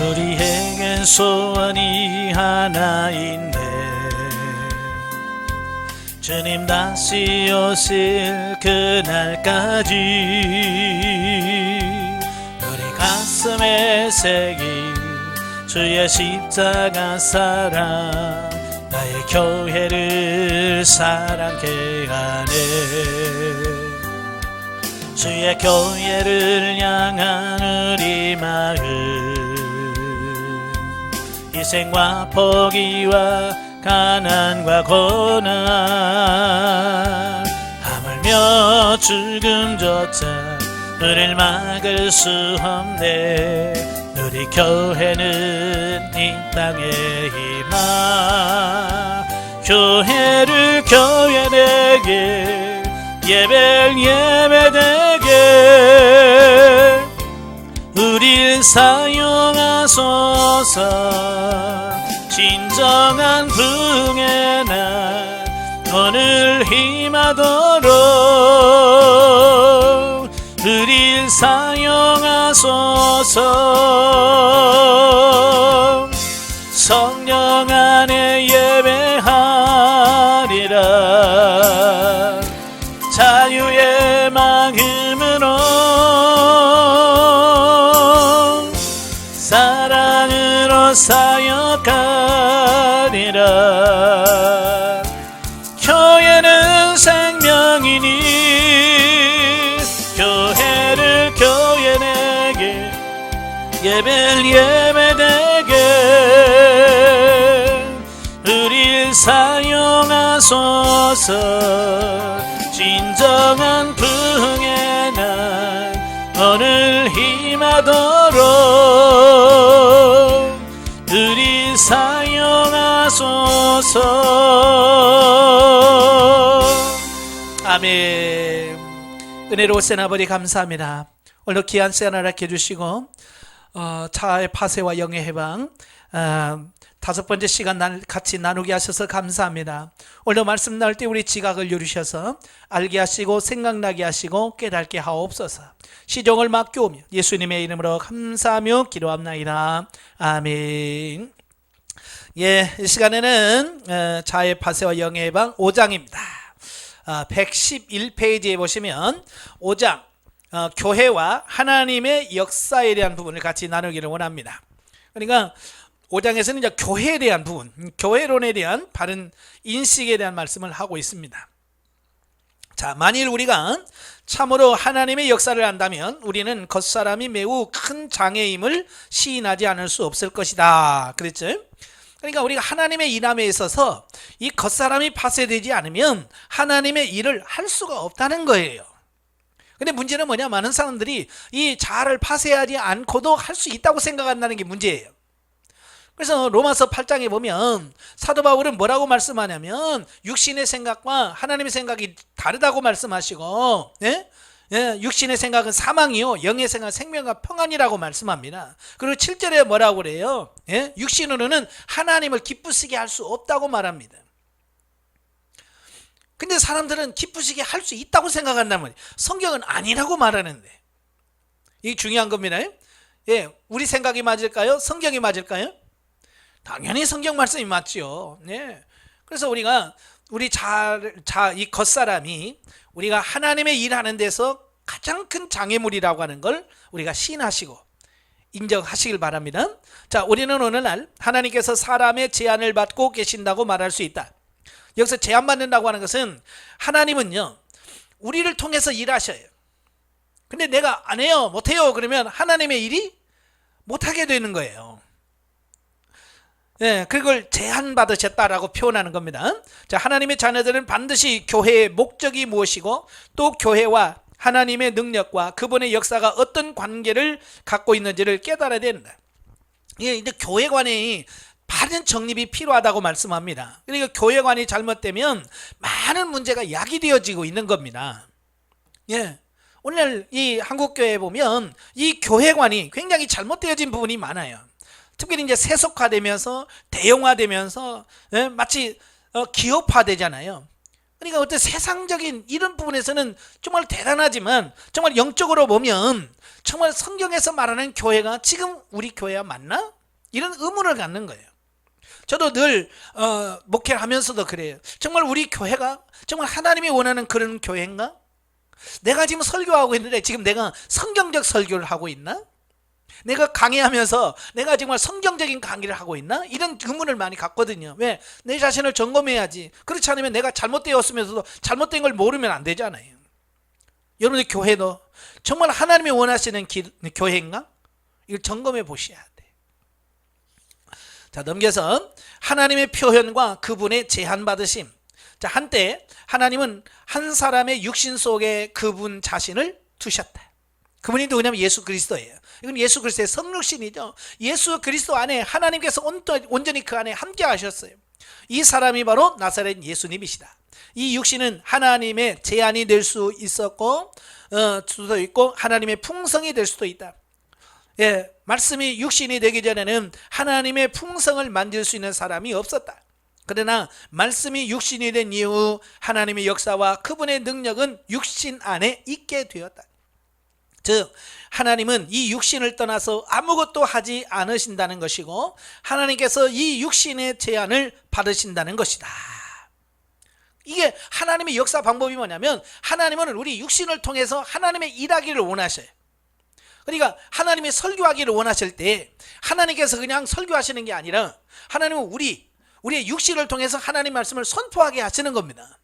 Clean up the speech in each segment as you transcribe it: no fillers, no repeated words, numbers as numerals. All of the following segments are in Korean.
우리에겐 소원이 하나 있네. 주님 다시 오실 그날까지 우리 가슴에 새긴 주의 십자가 사랑, 나의 교회를 사랑케 하네. 주의 교회를 향한 우리 마음, 희생과 포기와 가난과 고난, 하물며 죽음조차 우릴 막을 수 없네. 우리 교회는 이 땅의 희망, 교회를 교회되게, 예배를 예배되게 우릴 사용하소서. 진정한 부흥의 날 오늘 임하도록 우릴 사용하소서. 성령 안에 예배하리라. 자유의 마음으로 사랑으로 사역하리라. 교회는 생명이니 교회를 교회되게, 예배를 예배되게 우릴 사용하소서. 진정한 부흥의 날 오늘 임하도록 우릴 사용하소서. 아멘. 은혜로우신 아버지 감사합니다. 오늘 귀한 시간 허락해 주시고 자아의 파쇄와 영의 해방, 다섯 번째 시간 같이 나누게 하셔서 감사합니다. 오늘 말씀 나눌 때 우리 지각을 누리셔서 알게 하시고 생각나게 하시고 깨닫게 하옵소서. 시종을 맡겨오며 예수님의 이름으로 감사하며 기도합나이다. 아멘. 예, 이 시간에는 자아의 파쇄와 영의 해방 5장입니다. 111페이지에 보시면 5장 교회와 하나님의 역사에 대한 부분을 같이 나누기를 원합니다. 그러니까 5장에서는 이제 교회에 대한 부분, 교회론에 대한 바른 인식에 대한 말씀을 하고 있습니다. 자, 만일 우리가 참으로 하나님의 역사를 안다면 우리는 겉사람이 매우 큰 장애임을 시인하지 않을 수 없을 것이다. 그랬죠? 그러니까 우리가 하나님의 일함에 있어서 이 겉사람이 파쇄되지 않으면 하나님의 일을 할 수가 없다는 거예요. 근데 문제는 뭐냐? 많은 사람들이 이 자아를 파쇄하지 않고도 할 수 있다고 생각한다는 게 문제예요. 그래서 로마서 8장에 보면 사도 바울은 뭐라고 말씀하냐면 육신의 생각과 하나님의 생각이 다르다고 말씀하시고, 육신의 생각은 사망이요 영의 생각은 생명과 평안이라고 말씀합니다. 그리고 7절에 뭐라고 그래요? 육신으로는 하나님을 기쁘시게 할 수 없다고 말합니다. 근데 사람들은 기쁘시게 할 수 있다고 생각한다면 성경은 아니라고 말하는데, 이게 중요한 겁니다. 우리 생각이 맞을까요? 성경이 맞을까요? 당연히 성경 말씀이 맞죠. 그래서 우리가 우리 이 겉사람이 우리가 하나님의 일하는 데서 가장 큰 장애물이라고 하는 걸 우리가 시인하시고 인정하시길 바랍니다. 자, 우리는 오늘날 하나님께서 사람의 제한을 받고 계신다고 말할 수 있다. 여기서 제한받는다고 하는 것은 하나님은요 우리를 통해서 일하셔요. 근데 내가 안 해요, 못해요 그러면 하나님의 일이 못하게 되는 거예요. 그걸 제한받으셨다라고 표현하는 겁니다. 자, 하나님의 자녀들은 반드시 교회의 목적이 무엇이고 또 교회와 하나님의 능력과 그분의 역사가 어떤 관계를 갖고 있는지를 깨달아야 된다. 이제 교회관이 바른 정립이 필요하다고 말씀합니다. 그러니까 교회관이 잘못되면 많은 문제가 야기되어지고 있는 겁니다. 오늘 이 한국교회에 보면 이 교회관이 굉장히 잘못되어진 부분이 많아요. 특별히 이제 세속화되면서 대형화되면서 마치 기업화되잖아요. 그러니까 어떤 세상적인 이런 부분에서는 정말 대단하지만 정말 영적으로 보면 정말 성경에서 말하는 교회가 지금 우리 교회와 맞나? 이런 의문을 갖는 거예요. 저도 늘 목회를 하면서도 그래요. 정말 우리 교회가 정말 하나님이 원하는 그런 교회인가? 내가 지금 설교하고 있는데 지금 내가 성경적 설교를 하고 있나? 내가 강의하면서 내가 정말 성경적인 강의를 하고 있나? 이런 의문을 많이 갖거든요. 왜? 내 자신을 점검해야지. 그렇지 않으면 내가 잘못되었으면서도 잘못된 걸 모르면 안 되잖아요. 여러분의 교회도 정말 하나님이 원하시는 교회인가? 이걸 점검해 보셔야 돼. 자, 넘겨서 하나님의 표현과 그분의 제한받으심. 자, 한때 하나님은 한 사람의 육신 속에 그분 자신을 두셨다. 그분이 누구냐면 예수 그리스도예요. 이건 예수 그리스도의 성육신이죠. 예수 그리스도 안에 하나님께서 온전히 그 안에 함께 하셨어요. 이 사람이 바로 나사렛 예수님이시다. 이 육신은 하나님의 제한이 될 수 있었고 수도 있고 하나님의 풍성이 될 수도 있다. 예, 말씀이 육신이 되기 전에는 하나님의 풍성을 만질 수 있는 사람이 없었다. 그러나 말씀이 육신이 된 이후 하나님의 역사와 그분의 능력은 육신 안에 있게 되었다. 즉 하나님은 이 육신을 떠나서 아무것도 하지 않으신다는 것이고 하나님께서 이 육신의 제한을 받으신다는 것이다. 이게 하나님의 역사 방법이 뭐냐면 하나님은 우리 육신을 통해서 하나님의 일하기를 원하셔요. 그러니까 하나님의 설교하기를 원하실 때 하나님께서 그냥 설교하시는 게 아니라 하나님은 우리의 육신을 통해서 하나님 말씀을 선포하게 하시는 겁니다.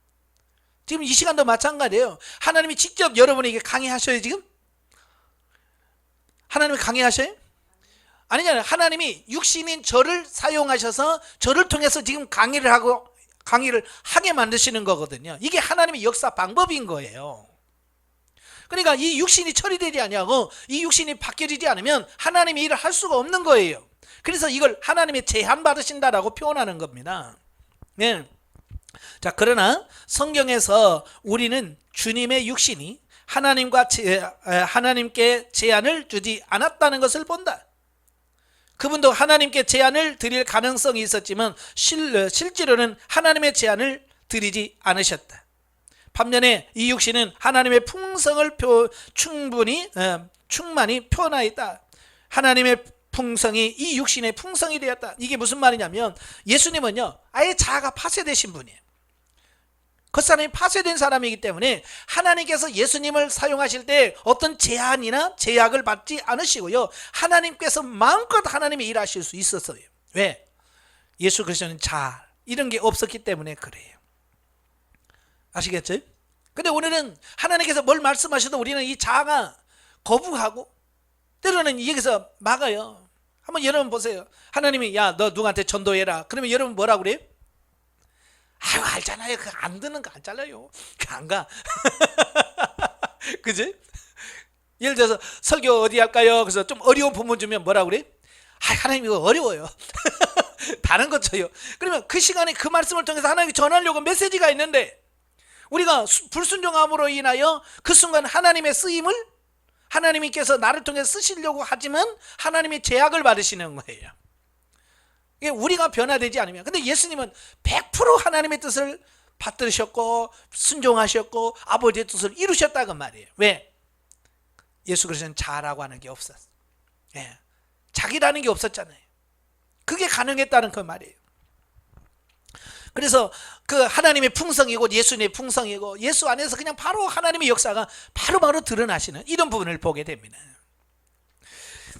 지금 이 시간도 마찬가지예요. 하나님이 직접 여러분에게 강의하셔요. 지금 하나님이 강의하셔요? 아니잖아요. 하나님이 육신인 저를 사용하셔서 저를 통해서 지금 강의를 하게 만드시는 거거든요. 이게 하나님의 역사 방법인 거예요. 그러니까 이 육신이 처리되지 아니하고 이 육신이 바뀌어지지 않으면 하나님의 일을 할 수가 없는 거예요. 그래서 이걸 하나님의 제한 받으신다라고 표현하는 겁니다. 네. 자, 그러나 성경에서 우리는 주님의 육신이 하나님께 제한을 주지 않았다는 것을 본다. 그분도 하나님께 제한을 드릴 가능성이 있었지만 실제로는 하나님의 제한을 드리지 않으셨다. 반면에 이 육신은 하나님의 풍성을 충만히 표현하였다. 하나님의 풍성이 이 육신의 풍성이 되었다. 이게 무슨 말이냐면 예수님은요 아예 자아가 파쇄되신 분이에요. 겉사람이 파쇄된 사람이기 때문에 하나님께서 예수님을 사용하실 때 어떤 제한이나 제약을 받지 않으시고요 하나님께서 마음껏 하나님이 일하실 수 있었어요. 왜? 예수 그리스도는 자아 이런 게 없었기 때문에 그래요. 아시겠죠? 근데 오늘은 하나님께서 뭘 말씀하셔도 우리는 이 자아가 거부하고 때로는 여기서 막아요. 한번 여러분 보세요. 하나님이 야 너 누구한테 전도해라. 그러면 여러분 뭐라고 그래요? 아유 알잖아요. 그 안 듣는 거 안 잘라요. 그 안 가. 그지? 예를 들어서 설교 어디 할까요? 그래서 좀 어려운 부분 주면 뭐라고 그래? 아 하나님 이거 어려워요. 다른 거 쳐요. 그러면 그 시간에 그 말씀을 통해서 하나님이 전하려고 메시지가 있는데 우리가 불순종함으로 인하여 그 순간 하나님의 쓰임을 하나님께서 나를 통해 쓰시려고 하지만 하나님의 제약을 받으시는 거예요. 이게 우리가 변화되지 않으면. 근데 예수님은 100% 하나님의 뜻을 받들으셨고 순종하셨고 아버지의 뜻을 이루셨다고 말이에요. 왜? 예수 그리스도는 자라고 하는 게 없었어요. 예. 자기라는 게 없었잖아요. 그게 가능했다는 그 말이에요. 그래서 그 하나님의 풍성이고 예수님의 풍성이고 예수 안에서 그냥 바로 하나님의 역사가 바로바로 드러나시는 이런 부분을 보게 됩니다.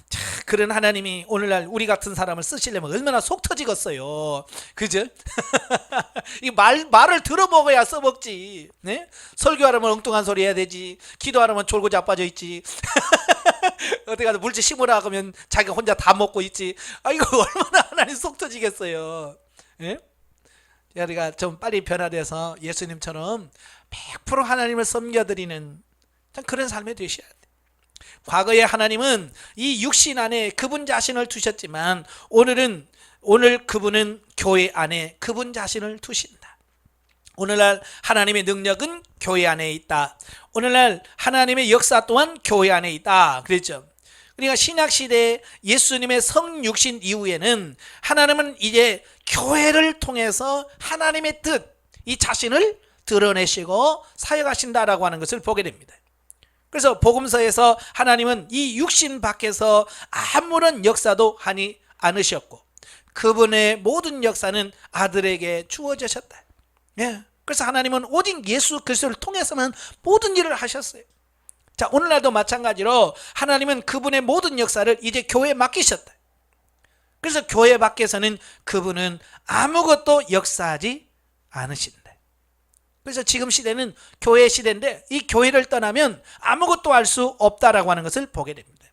자, 그런 하나님이 오늘날 우리 같은 사람을 쓰시려면 얼마나 속 터지겠어요. 그죠? 이 말을 들어먹어야 써먹지. 네? 설교하려면 엉뚱한 소리 해야 되지. 기도하려면 졸고 자빠져 있지. 어디 가서 물질 심으라 하면 자기가 혼자 다 먹고 있지. 아 이거 얼마나 하나님 속 터지겠어요. 예? 우리가 좀 빨리 변화돼서 예수님처럼 100% 하나님을 섬겨드리는 그런 삶이 되셔야 돼요. 과거에 하나님은 이 육신 안에 그분 자신을 두셨지만 오늘 그분은 교회 안에 그분 자신을 두신다. 오늘날 하나님의 능력은 교회 안에 있다. 오늘날 하나님의 역사 또한 교회 안에 있다. 그랬죠. 그러니까 신약시대에 예수님의 성육신 이후에는 하나님은 이제 교회를 통해서 하나님의 뜻, 이 자신을 드러내시고 사역하신다라고 하는 것을 보게 됩니다. 그래서 복음서에서 하나님은 이 육신 밖에서 아무런 역사도 하지 않으셨고 그분의 모든 역사는 아들에게 주어지셨다. 예. 그래서 하나님은 오직 예수 그리스도를 통해서만 모든 일을 하셨어요. 자, 오늘날도 마찬가지로 하나님은 그분의 모든 역사를 이제 교회에 맡기셨다. 그래서 교회 밖에서는 그분은 아무것도 역사하지 않으신다. 그래서 지금 시대는 교회 시대인데 이 교회를 떠나면 아무것도 할 수 없다라고 하는 것을 보게 됩니다.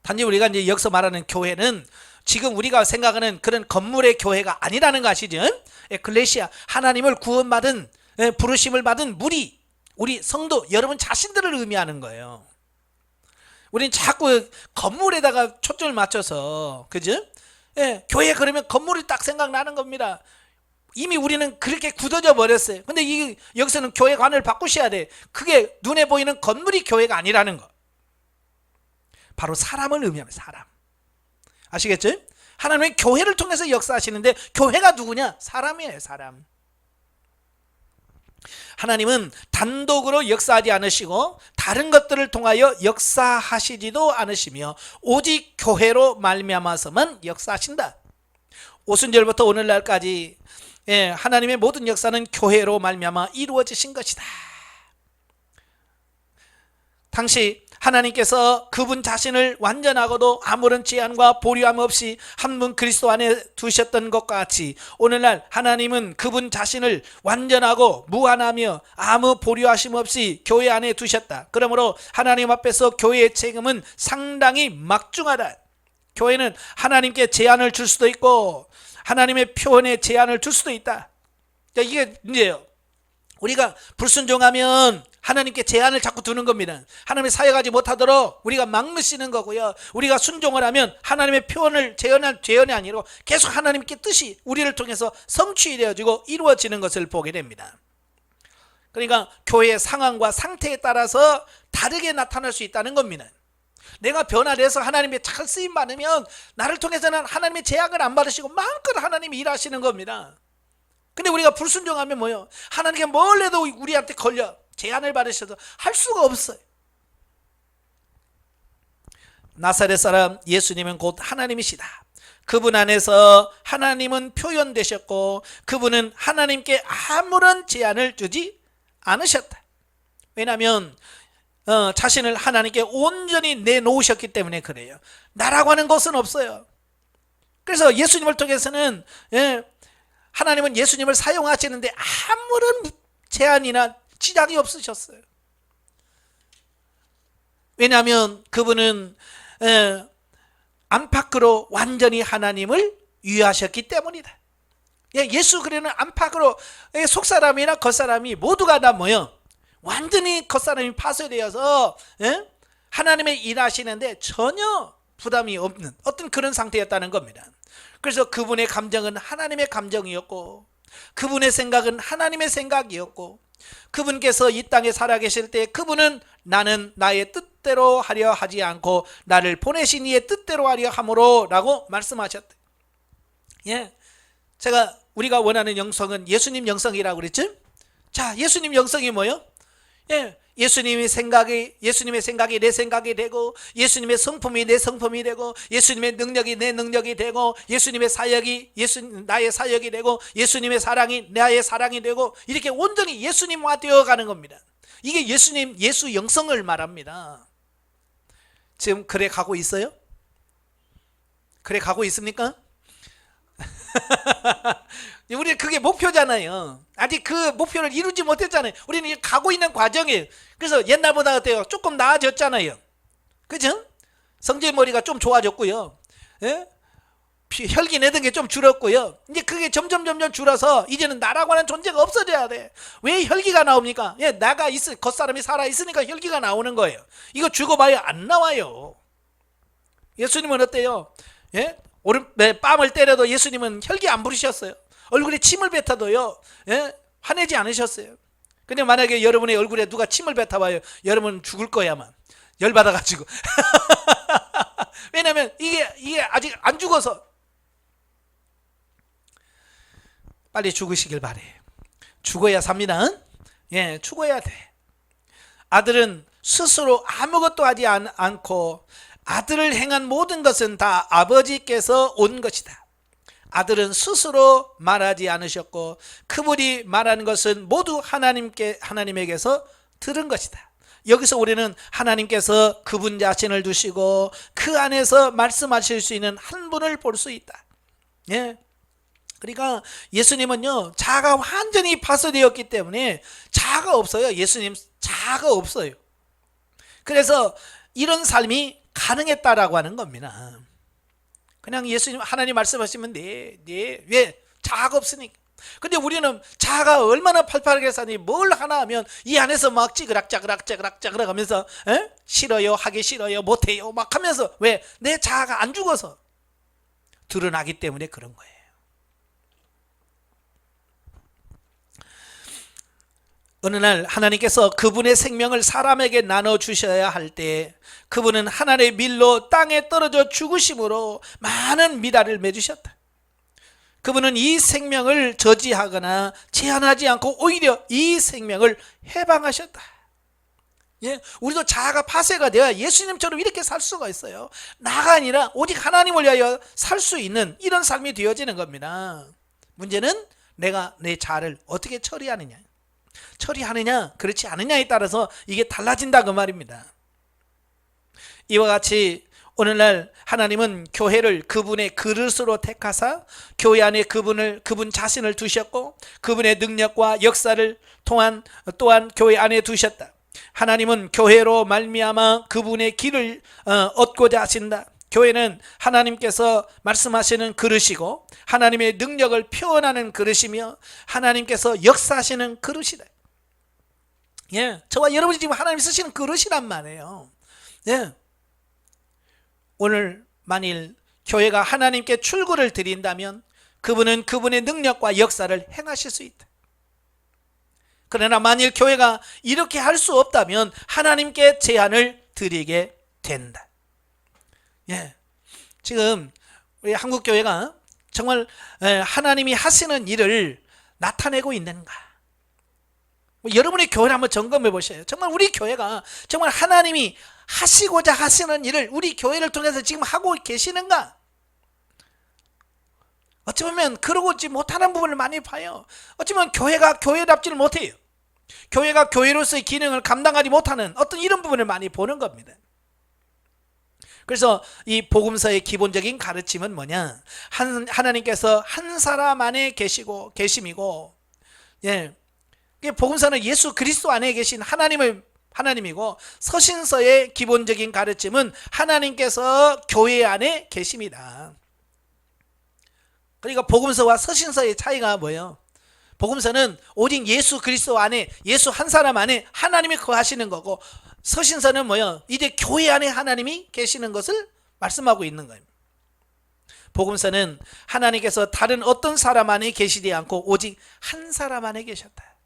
단지 우리가 이제 여기서 말하는 교회는 지금 우리가 생각하는 그런 건물의 교회가 아니라는 거 아시죠? 에클레시아, 하나님을 구원받은, 부르심을 받은 무리, 우리 성도 여러분 자신들을 의미하는 거예요. 우리는 자꾸 건물에다가 초점을 맞춰서, 그죠? 예, 교회 그러면 건물이 딱 생각나는 겁니다. 이미 우리는 그렇게 굳어져 버렸어요. 근데 여기서는 교회 관을 바꾸셔야 돼. 그게 눈에 보이는 건물이 교회가 아니라는 거. 바로 사람을 의미합니다. 사람. 아시겠죠? 하나님은 교회를 통해서 역사하시는데 교회가 누구냐? 사람이에요. 사람. 하나님은 단독으로 역사하지 않으시고 다른 것들을 통하여 역사하시지도 않으시며 오직 교회로 말미암아서만 역사하신다. 오순절부터 오늘날까지 하나님의 모든 역사는 교회로 말미암아 이루어지신 것이다. 당시 하나님께서 그분 자신을 완전하고도 아무런 제한과 보류함 없이 한 분 그리스도 안에 두셨던 것과 같이 오늘날 하나님은 그분 자신을 완전하고 무한하며 아무 보류하심 없이 교회 안에 두셨다. 그러므로 하나님 앞에서 교회의 책임은 상당히 막중하다. 교회는 하나님께 제한을 줄 수도 있고 하나님의 표현에 제한을 줄 수도 있다. 이게 이제요. 우리가 불순종하면 하나님께 제한을 자꾸 두는 겁니다. 하나님의 사역하지 못하도록 우리가 막으시는 거고요. 우리가 순종을 하면 하나님의 표현을 제한이 아니고 계속 하나님께 뜻이 우리를 통해서 성취되어지고 이루어지는 것을 보게 됩니다. 그러니까 교회의 상황과 상태에 따라서 다르게 나타날 수 있다는 겁니다. 내가 변화돼서 하나님의 잘 쓰임 받으면 나를 통해서는 하나님의 제약을 안 받으시고 마음껏 하나님이 일하시는 겁니다. 근데 우리가 불순종하면 뭐예요? 하나님께 뭘 해도 우리한테 걸려 제한을 받으셔도 할 수가 없어요. 나사렛 사람 예수님은 곧 하나님이시다. 그분 안에서 하나님은 표현되셨고 그분은 하나님께 아무런 제한을 주지 않으셨다. 왜냐하면 자신을 하나님께 온전히 내놓으셨기 때문에 그래요. 나라고 하는 것은 없어요. 그래서 예수님을 통해서는 하나님은 예수님을 사용하시는데 아무런 제한이나 지장이 없으셨어요. 왜냐하면 그분은 안팎으로 완전히 하나님을 위하셨기 때문이다. 예수 그리는 안팎으로 속사람이나 겉사람이 모두가 다 뭐요? 완전히 겉사람이 파쇄되어서 하나님의 일하시는데 전혀 부담이 없는 어떤 그런 상태였다는 겁니다. 그래서 그분의 감정은 하나님의 감정이었고 그분의 생각은 하나님의 생각이었고 그분께서 이 땅에 살아계실 때 그분은 나는 나의 뜻대로 하려 하지 않고 나를 보내신 이의 뜻대로 하려 함으로 라고 말씀하셨대. 우리가 원하는 영성은 예수님 영성이라고 그랬죠? 자, 예수님 영성이 뭐예요? 예수님의 생각이 내 생각이 되고 예수님의 성품이 내 성품이 되고 예수님의 능력이 내 능력이 되고 예수님의 사역이 나의 사역이 되고 예수님의 사랑이 나의 사랑이 되고 이렇게 온전히 예수님화 되어가는 겁니다. 이게 예수 영성을 말합니다. 지금 그래 가고 있어요? 그래 가고 있습니까? 우리 그게 목표잖아요. 아직 그 목표를 이루지 못했잖아요. 우리는 가고 있는 과정이에요. 그래서 옛날보다 어때요? 조금 나아졌잖아요. 그죠? 성질머리가 좀 좋아졌고요. 혈기 내던 게 좀 줄었고요. 이제 그게 점점 줄어서 이제는 나라고 하는 존재가 없어져야 돼. 왜 혈기가 나옵니까? 나가 겉사람이 살아있으니까 혈기가 나오는 거예요. 이거 죽어봐야 안 나와요. 예수님은 어때요? 뺨을 때려도 예수님은 혈기 안 부리셨어요. 얼굴에 침을 뱉어도요 화내지 않으셨어요. 근데 만약에 여러분의 얼굴에 누가 침을 뱉어봐요, 여러분 죽을 거야 아마. 열받아가지고. 왜냐하면 이게 아직 안 죽어서. 빨리 죽으시길 바래요. 죽어야 삽니다. 죽어야 돼. 아들은 스스로 아무것도 하지 않고 아들을 행한 모든 것은 다 아버지께서 온 것이다. 아들은 스스로 말하지 않으셨고 그분이 말하는 것은 모두 하나님에게서 들은 것이다. 여기서 우리는 하나님께서 그분 자신을 두시고 그 안에서 말씀하실 수 있는 한 분을 볼 수 있다. 예. 그러니까 예수님은요, 자아가 완전히 파쇄되었기 때문에 자아가 없어요. 예수님 자아가 없어요. 그래서 이런 삶이 가능했다라고 하는 겁니다. 그냥 예수님 하나님 말씀하시면 왜 자아가 없으니까. 근데 우리는 자아가 얼마나 팔팔하게 사니 뭘 하나 하면 이 안에서 막 찌그락짜그락 하면서 싫어요, 하기 싫어요, 못해요 막 하면서, 왜? 내 자아가 안 죽어서 드러나기 때문에 그런 거예요. 어느 날 하나님께서 그분의 생명을 사람에게 나눠주셔야 할 때 그분은 하나님의 밀로 땅에 떨어져 죽으심으로 많은 미랄을 맺으셨다. 그분은 이 생명을 저지하거나 제한하지 않고 오히려 이 생명을 해방하셨다. 예, 우리도 자아가 파쇄가 되어 예수님처럼 이렇게 살 수가 있어요. 나가 아니라 오직 하나님을 위하여 살 수 있는 이런 삶이 되어지는 겁니다. 문제는 내가 내 자아를 어떻게 처리하느냐, 그렇지 않느냐에 따라서 이게 달라진다 그 말입니다. 이와 같이 오늘날 하나님은 교회를 그분의 그릇으로 택하사 교회 안에 그분 자신을 두셨고 그분의 능력과 역사를 또한 교회 안에 두셨다. 하나님은 교회로 말미암아 그분의 길을 얻고자 하신다. 교회는 하나님께서 말씀하시는 그릇이고 하나님의 능력을 표현하는 그릇이며 하나님께서 역사하시는 그릇이다. 예, 저와 여러분이 지금 하나님 쓰시는 그릇이란 말이에요. 예. 오늘 만일 교회가 하나님께 출구를 드린다면 그분은 그분의 능력과 역사를 행하실 수 있다. 그러나 만일 교회가 이렇게 할 수 없다면 하나님께 제안을 드리게 된다. 예. 지금 우리 한국 교회가 정말 하나님이 하시는 일을 나타내고 있는가? 여러분의 교회를 한번 점검해 보셔요. 정말 우리 교회가 정말 하나님이 하시고자 하시는 일을 우리 교회를 통해서 지금 하고 계시는가? 어쩌면 그러고지 못하는 부분을 많이 봐요. 어쩌면 교회가 교회답지를 못해요. 교회가 교회로서의 기능을 감당하지 못하는 어떤 이런 부분을 많이 보는 겁니다. 그래서 이 복음서의 기본적인 가르침은 뭐냐? 하나님께서 한 사람 안에 계심이고, 예, 복음서는 예수 그리스도 안에 계신 하나님이고, 서신서의 기본적인 가르침은 하나님께서 교회 안에 계십니다. 그러니까 복음서와 서신서의 차이가 뭐예요? 복음서는 오직 예수 그리스도 안에, 예수 한 사람 안에 하나님이 거하시는 거고, 서신서는 뭐예요? 이제 교회 안에 하나님이 계시는 것을 말씀하고 있는 거예요. 복음서는 하나님께서 다른 어떤 사람 안에 계시지 않고 오직 한 사람 안에 계셨다.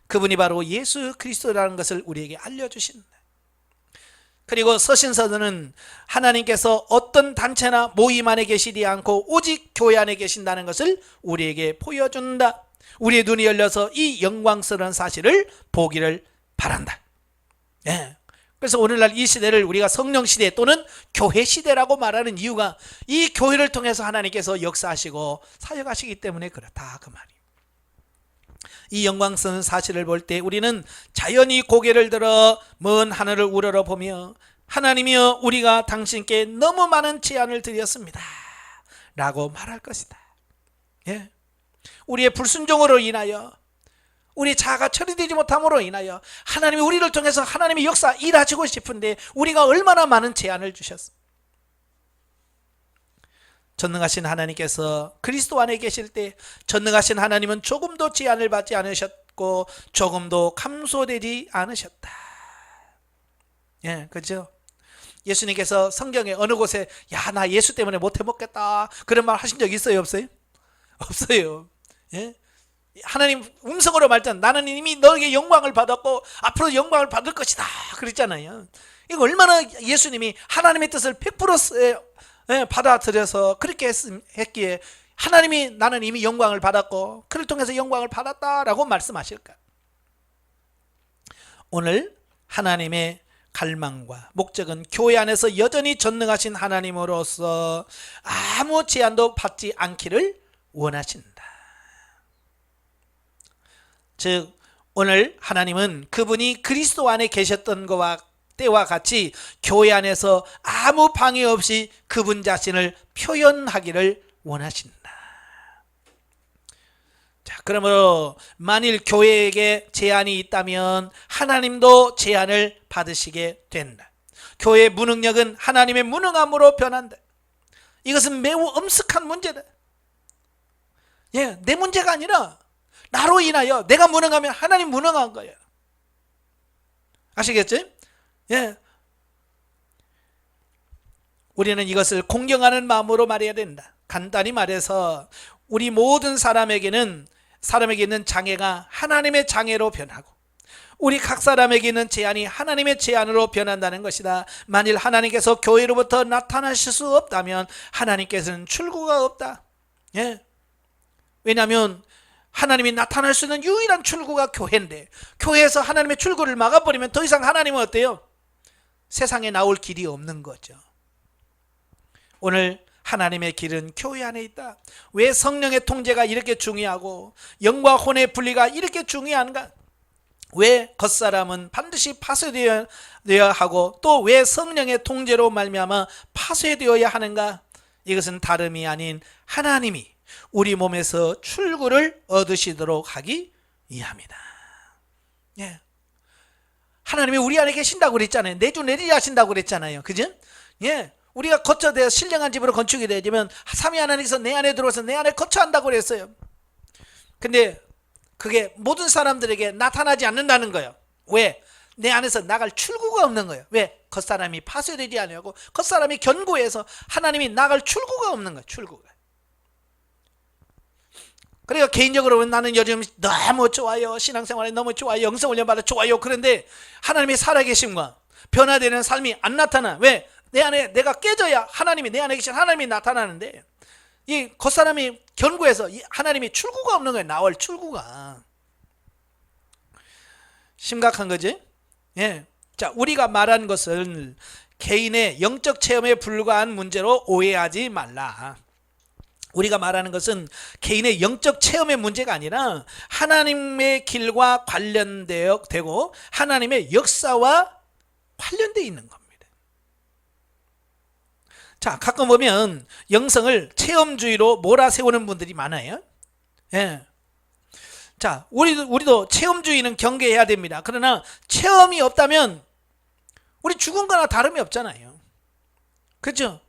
그분이 바로 예수 그리스도라는 것을 우리에게 알려주신다. 그리고 서신서는 하나님께서 어떤 단체나 모임 안에 계시지 않고 오직 교회 안에 계신다는 것을 우리에게 보여준다. 우리의 눈이 열려서 이 영광스러운 사실을 보기를 바란다. 예. 그래서 오늘날 이 시대를 우리가 성령 시대 또는 교회 시대라고 말하는 이유가 이 교회를 통해서 하나님께서 역사하시고 사역하시기 때문에 그렇다 그 말이에요. 이 영광스러운 사실을 볼 때 우리는 자연히 고개를 들어 먼 하늘을 우러러보며 하나님이여 우리가 당신께 너무 많은 제안을 드렸습니다 라고 말할 것이다. 예. 우리의 불순종으로 인하여, 우리 자아가 처리되지 못함으로 인하여 하나님이 우리를 통해서 하나님의 역사 일하시고 싶은데 우리가 얼마나 많은 제안을 주셨습니까? 전능하신 하나님께서 그리스도 안에 계실 때 전능하신 하나님은 조금도 제한을 받지 않으셨고 조금도 감소되지 않으셨다. 예, 그렇죠? 예수님께서 성경에 어느 곳에 야, 나 예수 때문에 못 해먹겠다 그런 말 하신 적 있어요, 없어요? 없어요. 예? 하나님 음성으로 말했잖아요. 나는 이미 너에게 영광을 받았고 앞으로 영광을 받을 것이다 그랬잖아요. 이거 얼마나 예수님이 하나님의 뜻을 100% 받아들여서 그렇게 했기에 하나님이 나는 이미 영광을 받았고 그를 통해서 영광을 받았다라고 말씀하실까? 오늘 하나님의 갈망과 목적은 교회 안에서 여전히 전능하신 하나님으로서 아무 제한도 받지 않기를 원하신다. 즉 오늘 하나님은 그분이 그리스도 안에 계셨던 것과 때와 같이 교회 안에서 아무 방해 없이 그분 자신을 표현하기를 원하신다. 자, 그러므로 만일 교회에게 제한이 있다면 하나님도 제한을 받으시게 된다. 교회의 무능력은 하나님의 무능함으로 변한다. 이것은 매우 엄숙한 문제다. 예, 내 문제가 아니라 나로 인하여 내가 무능하면 하나님 무능한 거예요. 아시겠죠? 예. 우리는 이것을 공경하는 마음으로 말해야 된다. 간단히 말해서 우리 모든 사람에게 있는 장애가 하나님의 장애로 변하고 우리 각 사람에게 있는 제한이 하나님의 제한으로 변한다는 것이다. 만일 하나님께서 교회로부터 나타나실 수 없다면 하나님께서는 출구가 없다. 예. 왜냐하면 하나님이 나타날 수 있는 유일한 출구가 교회인데 교회에서 하나님의 출구를 막아버리면 더 이상 하나님은 어때요? 세상에 나올 길이 없는 거죠. 오늘 하나님의 길은 교회 안에 있다. 왜 성령의 통제가 이렇게 중요하고 영과 혼의 분리가 이렇게 중요한가? 왜 겉사람은 반드시 파쇄되어야 하고 또 왜 성령의 통제로 말미암아 파쇄되어야 하는가? 이것은 다름이 아닌 하나님이 우리 몸에서 출구를 얻으시도록 하기 위함이다. 예. 하나님이 우리 안에 계신다고 그랬잖아요. 내주 내리게 하신다고 그랬잖아요. 그죠? 예. 우리가 거처되어 신령한 집으로 건축이 되지만 삼위 하나님께서 내 안에 들어와서 내 안에 거처한다고 그랬어요. 근데 그게 모든 사람들에게 나타나지 않는다는 거예요. 왜? 내 안에서 나갈 출구가 없는 거예요. 왜? 겉사람이 파쇄되지 않냐고. 겉사람이 견고해서 하나님이 나갈 출구가 없는 거예요. 출구가. 그러니까 개인적으로 보면 나는 요즘 너무 좋아요. 신앙생활이 너무 좋아요. 영성훈련 받아 좋아요. 그런데 하나님의 살아계심과 변화되는 삶이 안 나타나. 왜? 내 안에 내가 깨져야 하나님이 내 안에 계신 하나님이 나타나는데 이 겉사람이 견고해서 이 하나님이 출구가 없는 거예요. 나올 출구가. 심각한 거지? 예. 자, 우리가 말한 것은 개인의 영적 체험에 불과한 문제로 오해하지 말라. 우리가 말하는 것은 개인의 영적 체험의 문제가 아니라 하나님의 길과 관련되고 하나님의 역사와 관련되어 있는 겁니다. 자, 가끔 보면 영성을 체험주의로 몰아세우는 분들이 많아요. 예. 자, 우리도 체험주의는 경계해야 됩니다. 그러나 체험이 없다면 우리 죽은 거나 다름이 없잖아요. 그렇죠?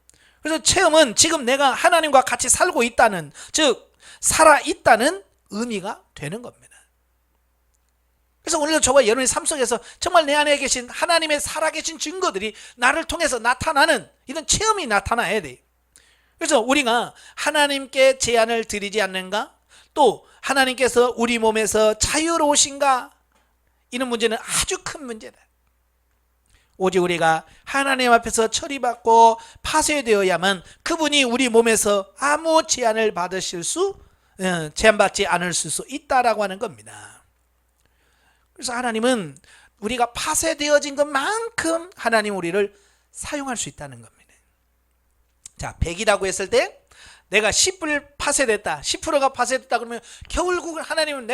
그래서 체험은 지금 내가 하나님과 같이 살고 있다는, 즉 살아있다는 의미가 되는 겁니다. 그래서 오늘도 저와 여러분의 삶 속에서 정말 내 안에 계신 하나님의 살아계신 증거들이 나를 통해서 나타나는 이런 체험이 나타나야 돼요. 그래서 우리가 하나님께 제한을 드리지 않는가? 또 하나님께서 우리 몸에서 자유로우신가? 이런 문제는 아주 큰 문제다. 오직 우리가 하나님 앞에서 처리받고 파쇄되어야만 그분이 우리 몸에서 아무 제한을 제한받지 않을 수 있다라고 하는 겁니다. 그래서 하나님은 우리가 파쇄되어진 것만큼 하나님 우리를 사용할 수 있다는 겁니다. 자, 100이라고 했을 때 내가 10을 파쇄됐다, 10%가 파쇄됐다 그러면 결국 하나님은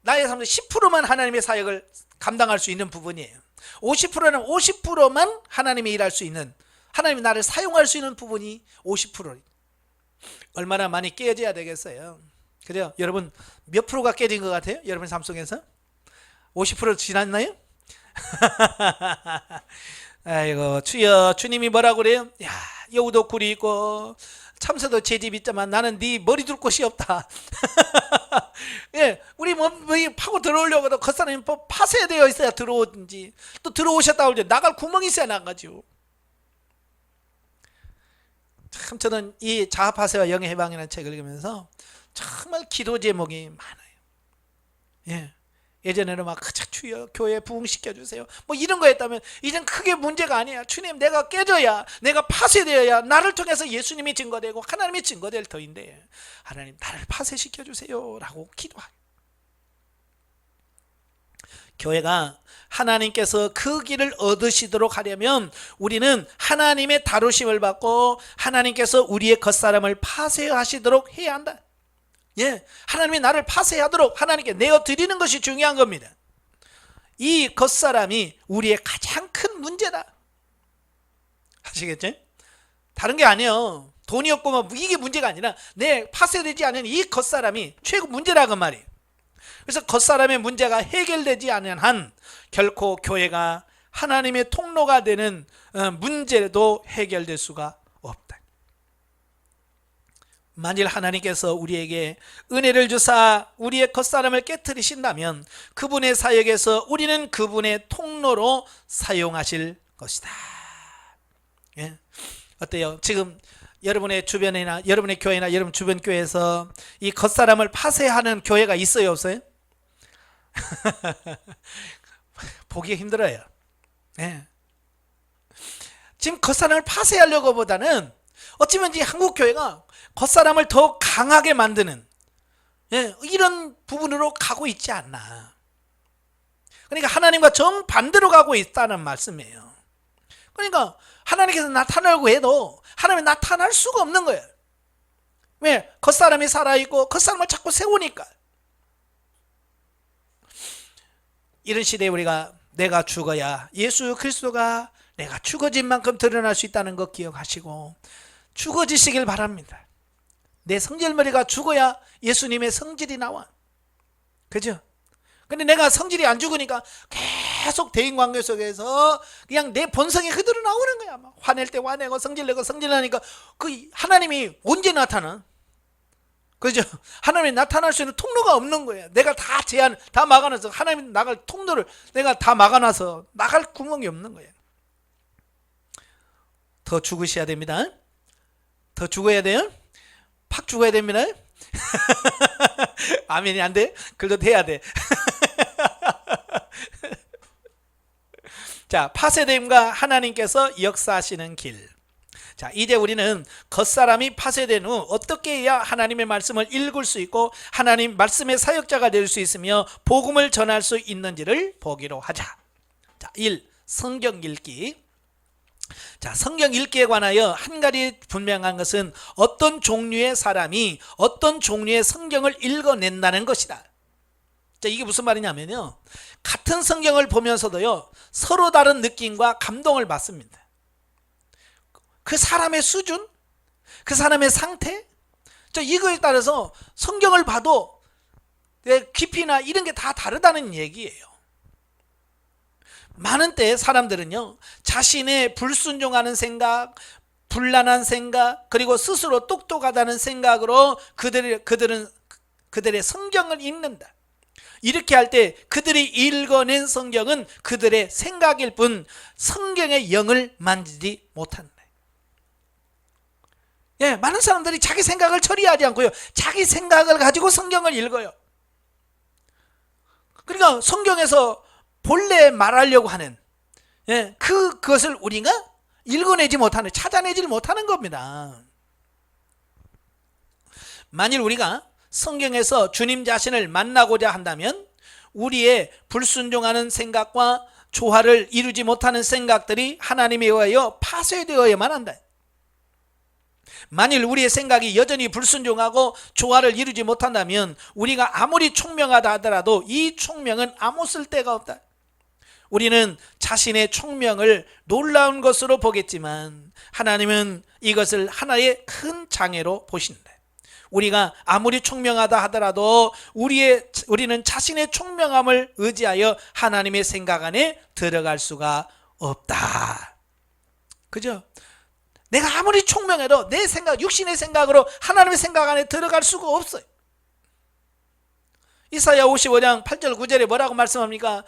나의 삶에서 10%만 하나님의 사역을 감당할 수 있는 부분이에요. 50%는 50%만 하나님이 일할 수 있는, 하나님이 나를 사용할 수 있는 부분이 50%. 얼마나 많이 깨져야 되겠어요. 그래요? 여러분 몇 프로가 깨진 것 같아요? 여러분 삶 속에서? 50% 지났나요? 아이고, 주여, 주님이 뭐라고 그래요? 야, 여우도 굴이 있고 참새도 제 집 있지만 나는 네 머리 둘 곳이 없다. 예, 우리 몸이 파고 들어오려고 해도 겉사람이 파쇄되어 있어야 들어오든지, 또 들어오셨다고 이제 나갈 구멍이 있어야 나가죠. 참 저는 이 자아파쇄와 영의 해방이라는 책을 읽으면서 정말 기도 제목이 많아요. 예. 예전에는 막 주여 교회 부흥시켜 주세요 뭐 이런 거 했다면 이젠 크게 문제가 아니야. 주님, 내가 깨져야, 내가 파쇄되어야 나를 통해서 예수님이 증거되고 하나님이 증거될 터인데 하나님 나를 파쇄시켜 주세요 라고 기도하요. 교회가 하나님께서 그 길을 얻으시도록 하려면 우리는 하나님의 다루심을 받고 하나님께서 우리의 겉사람을 파쇄하시도록 해야 한다. 하나님이 나를 파쇄하도록 하나님께 내어드리는 것이 중요한 겁니다. 이 겉사람이 우리의 가장 큰 문제다. 아시겠죠? 다른 게 아니에요. 돈이 없고 뭐 이게 문제가 아니라 내 파쇄되지 않은 이 겉사람이 최고 문제라고 말이에요. 그래서 겉사람의 문제가 해결되지 않은 한 결코 교회가 하나님의 통로가 되는 문제도 해결될 수가 없다. 만일 하나님께서 우리에게 은혜를 주사 우리의 겉사람을 깨트리신다면 그분의 사역에서 우리는 그분의 통로로 사용하실 것이다. 어때요? 지금 여러분의 주변이나 여러분의 교회나 여러분 주변 교회에서 이 겉사람을 파쇄하는 교회가 있어요, 없어요? 보기 힘들어요. 지금 겉사람을 파쇄하려고 보다는 어쩌면 이 한국 교회가 겉사람을 더 강하게 만드는 이런 부분으로 가고 있지 않나. 그러니까 하나님과 정반대로 가고 있다는 말씀이에요. 그러니까 하나님께서 나타나려고 해도 하나님이 나타날 수가 없는 거예요. 왜? 겉사람이 살아있고 겉사람을 자꾸 세우니까. 이런 시대에 우리가 내가 죽어야 예수 그리스도가 내가 죽어진 만큼 드러날 수 있다는 것 기억하시고 죽어지시길 바랍니다. 내 성질머리가 죽어야 예수님의 성질이 나와. 그죠? 근데 내가 성질이 안 죽으니까 계속 대인관계 속에서 그냥 내 본성이 그대로 나오는 거야. 막 화낼 때 화내고 성질내고 성질나니까 그 하나님이 언제 나타나? 그죠? 하나님이 나타날 수 있는 통로가 없는 거예요. 내가 다 제한, 다 막아놔서 하나님 나갈 통로를 내가 다 막아놔서 나갈 구멍이 없는 거예요. 더 죽으셔야 됩니다. 더 죽어야 돼요. 팍 죽어야 됩니다. 아멘이 안 돼? 그래도 해야 돼. 자, 파쇄됨과 하나님께서 역사하시는 길. 자, 이제 우리는 겉사람이 파쇄된 후 어떻게 해야 하나님의 말씀을 읽을 수 있고 하나님 말씀의 사역자가 될 수 있으며 복음을 전할 수 있는지를 보기로 하자. 자, 1. 성경 읽기. 자, 성경 읽기에 관하여 한 가지 분명한 것은 어떤 종류의 사람이 어떤 종류의 성경을 읽어낸다는 것이다. 자, 이게 무슨 말이냐면요, 같은 성경을 보면서도요 서로 다른 느낌과 감동을 받습니다. 그 사람의 수준, 그 사람의 상태, 자, 이거에 따라서 성경을 봐도 깊이나 이런 게 다 다르다는 얘기예요. 많은 때 사람들은요 자신의 불순종하는 생각, 불란한 생각, 그리고 스스로 똑똑하다는 생각으로 그들의 성경을 읽는다. 이렇게 할 때 그들이 읽어낸 성경은 그들의 생각일 뿐 성경의 영을 만지지 못한다. 많은 사람들이 자기 생각을 처리하지 않고요 자기 생각을 가지고 성경을 읽어요. 그러니까 성경에서 본래 말하려고 하는 그것을 우리가 읽어내지 못하는, 찾아내지 못하는 겁니다. 만일 우리가 성경에서 주님 자신을 만나고자 한다면 우리의 불순종하는 생각과 조화를 이루지 못하는 생각들이 하나님에 의하여 파쇄되어야만 한다. 만일 우리의 생각이 여전히 불순종하고 조화를 이루지 못한다면 우리가 아무리 총명하다 하더라도 이 총명은 아무 쓸데가 없다. 우리는 자신의 총명을 놀라운 것으로 보겠지만 하나님은 이것을 하나의 큰 장애로 보신다. 우리가 아무리 총명하다 하더라도 우리는 자신의 총명함을 의지하여 하나님의 생각 안에 들어갈 수가 없다. 그죠? 내가 아무리 총명해도 내 생각, 육신의 생각으로 하나님의 생각 안에 들어갈 수가 없어요. 이사야 55장 8절 9절에 뭐라고 말씀합니까?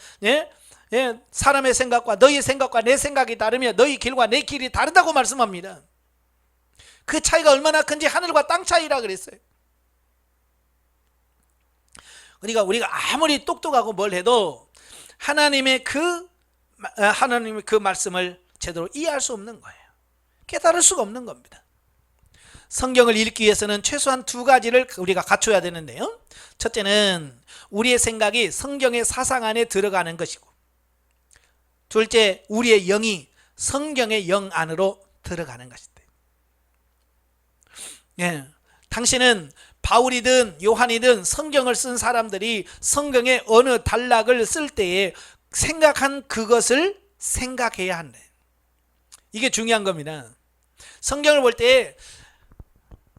사람의 생각과 너희 생각과 내 생각이 다르며 너희 길과 내 길이 다르다고 말씀합니다. 그 차이가 얼마나 큰지 하늘과 땅 차이라 그랬어요. 그러니까 우리가 아무리 똑똑하고 뭘 해도 하나님의 그 말씀을 제대로 이해할 수 없는 거예요. 깨달을 수가 없는 겁니다. 성경을 읽기 위해서는 최소한 두 가지를 우리가 갖춰야 되는데요. 첫째는 우리의 생각이 성경의 사상 안에 들어가는 것이고, 둘째, 우리의 영이 성경의 영 안으로 들어가는 것이다. 예, 당신은 바울이든 요한이든 성경을 쓴 사람들이 성경의 어느 단락을 쓸 때에 생각한 그것을 생각해야 한다. 이게 중요한 겁니다. 성경을 볼 때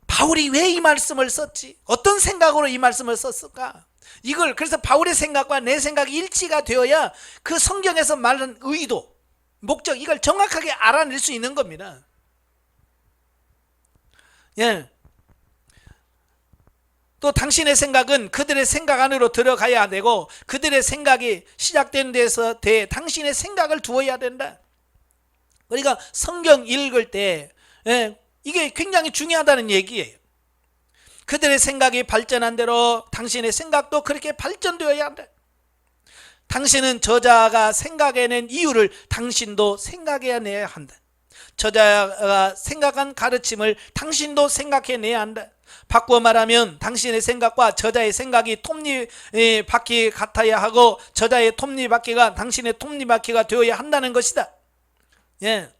바울이 왜 이 말씀을 썼지? 어떤 생각으로 이 말씀을 썼을까? 이걸 그래서 바울의 생각과 내 생각이 일치가 되어야 그 성경에서 말하는 의도, 목적, 이걸 정확하게 알아낼 수 있는 겁니다. 예. 또 당신의 생각은 그들의 생각 안으로 들어가야 되고, 그들의 생각이 시작된 데서 당신의 생각을 두어야 된다. 그러니까 성경 읽을 때 이게 굉장히 중요하다는 얘기예요. 그들의 생각이 발전한 대로 당신의 생각도 그렇게 발전되어야 한다. 당신은 저자가 생각해낸 이유를 당신도 생각해내야 한다. 저자가 생각한 가르침을 당신도 생각해내야 한다. 바꾸어 말하면 당신의 생각과 저자의 생각이 톱니바퀴 같아야 하고, 저자의 톱니바퀴가 당신의 톱니바퀴가 되어야 한다는 것이다. 예.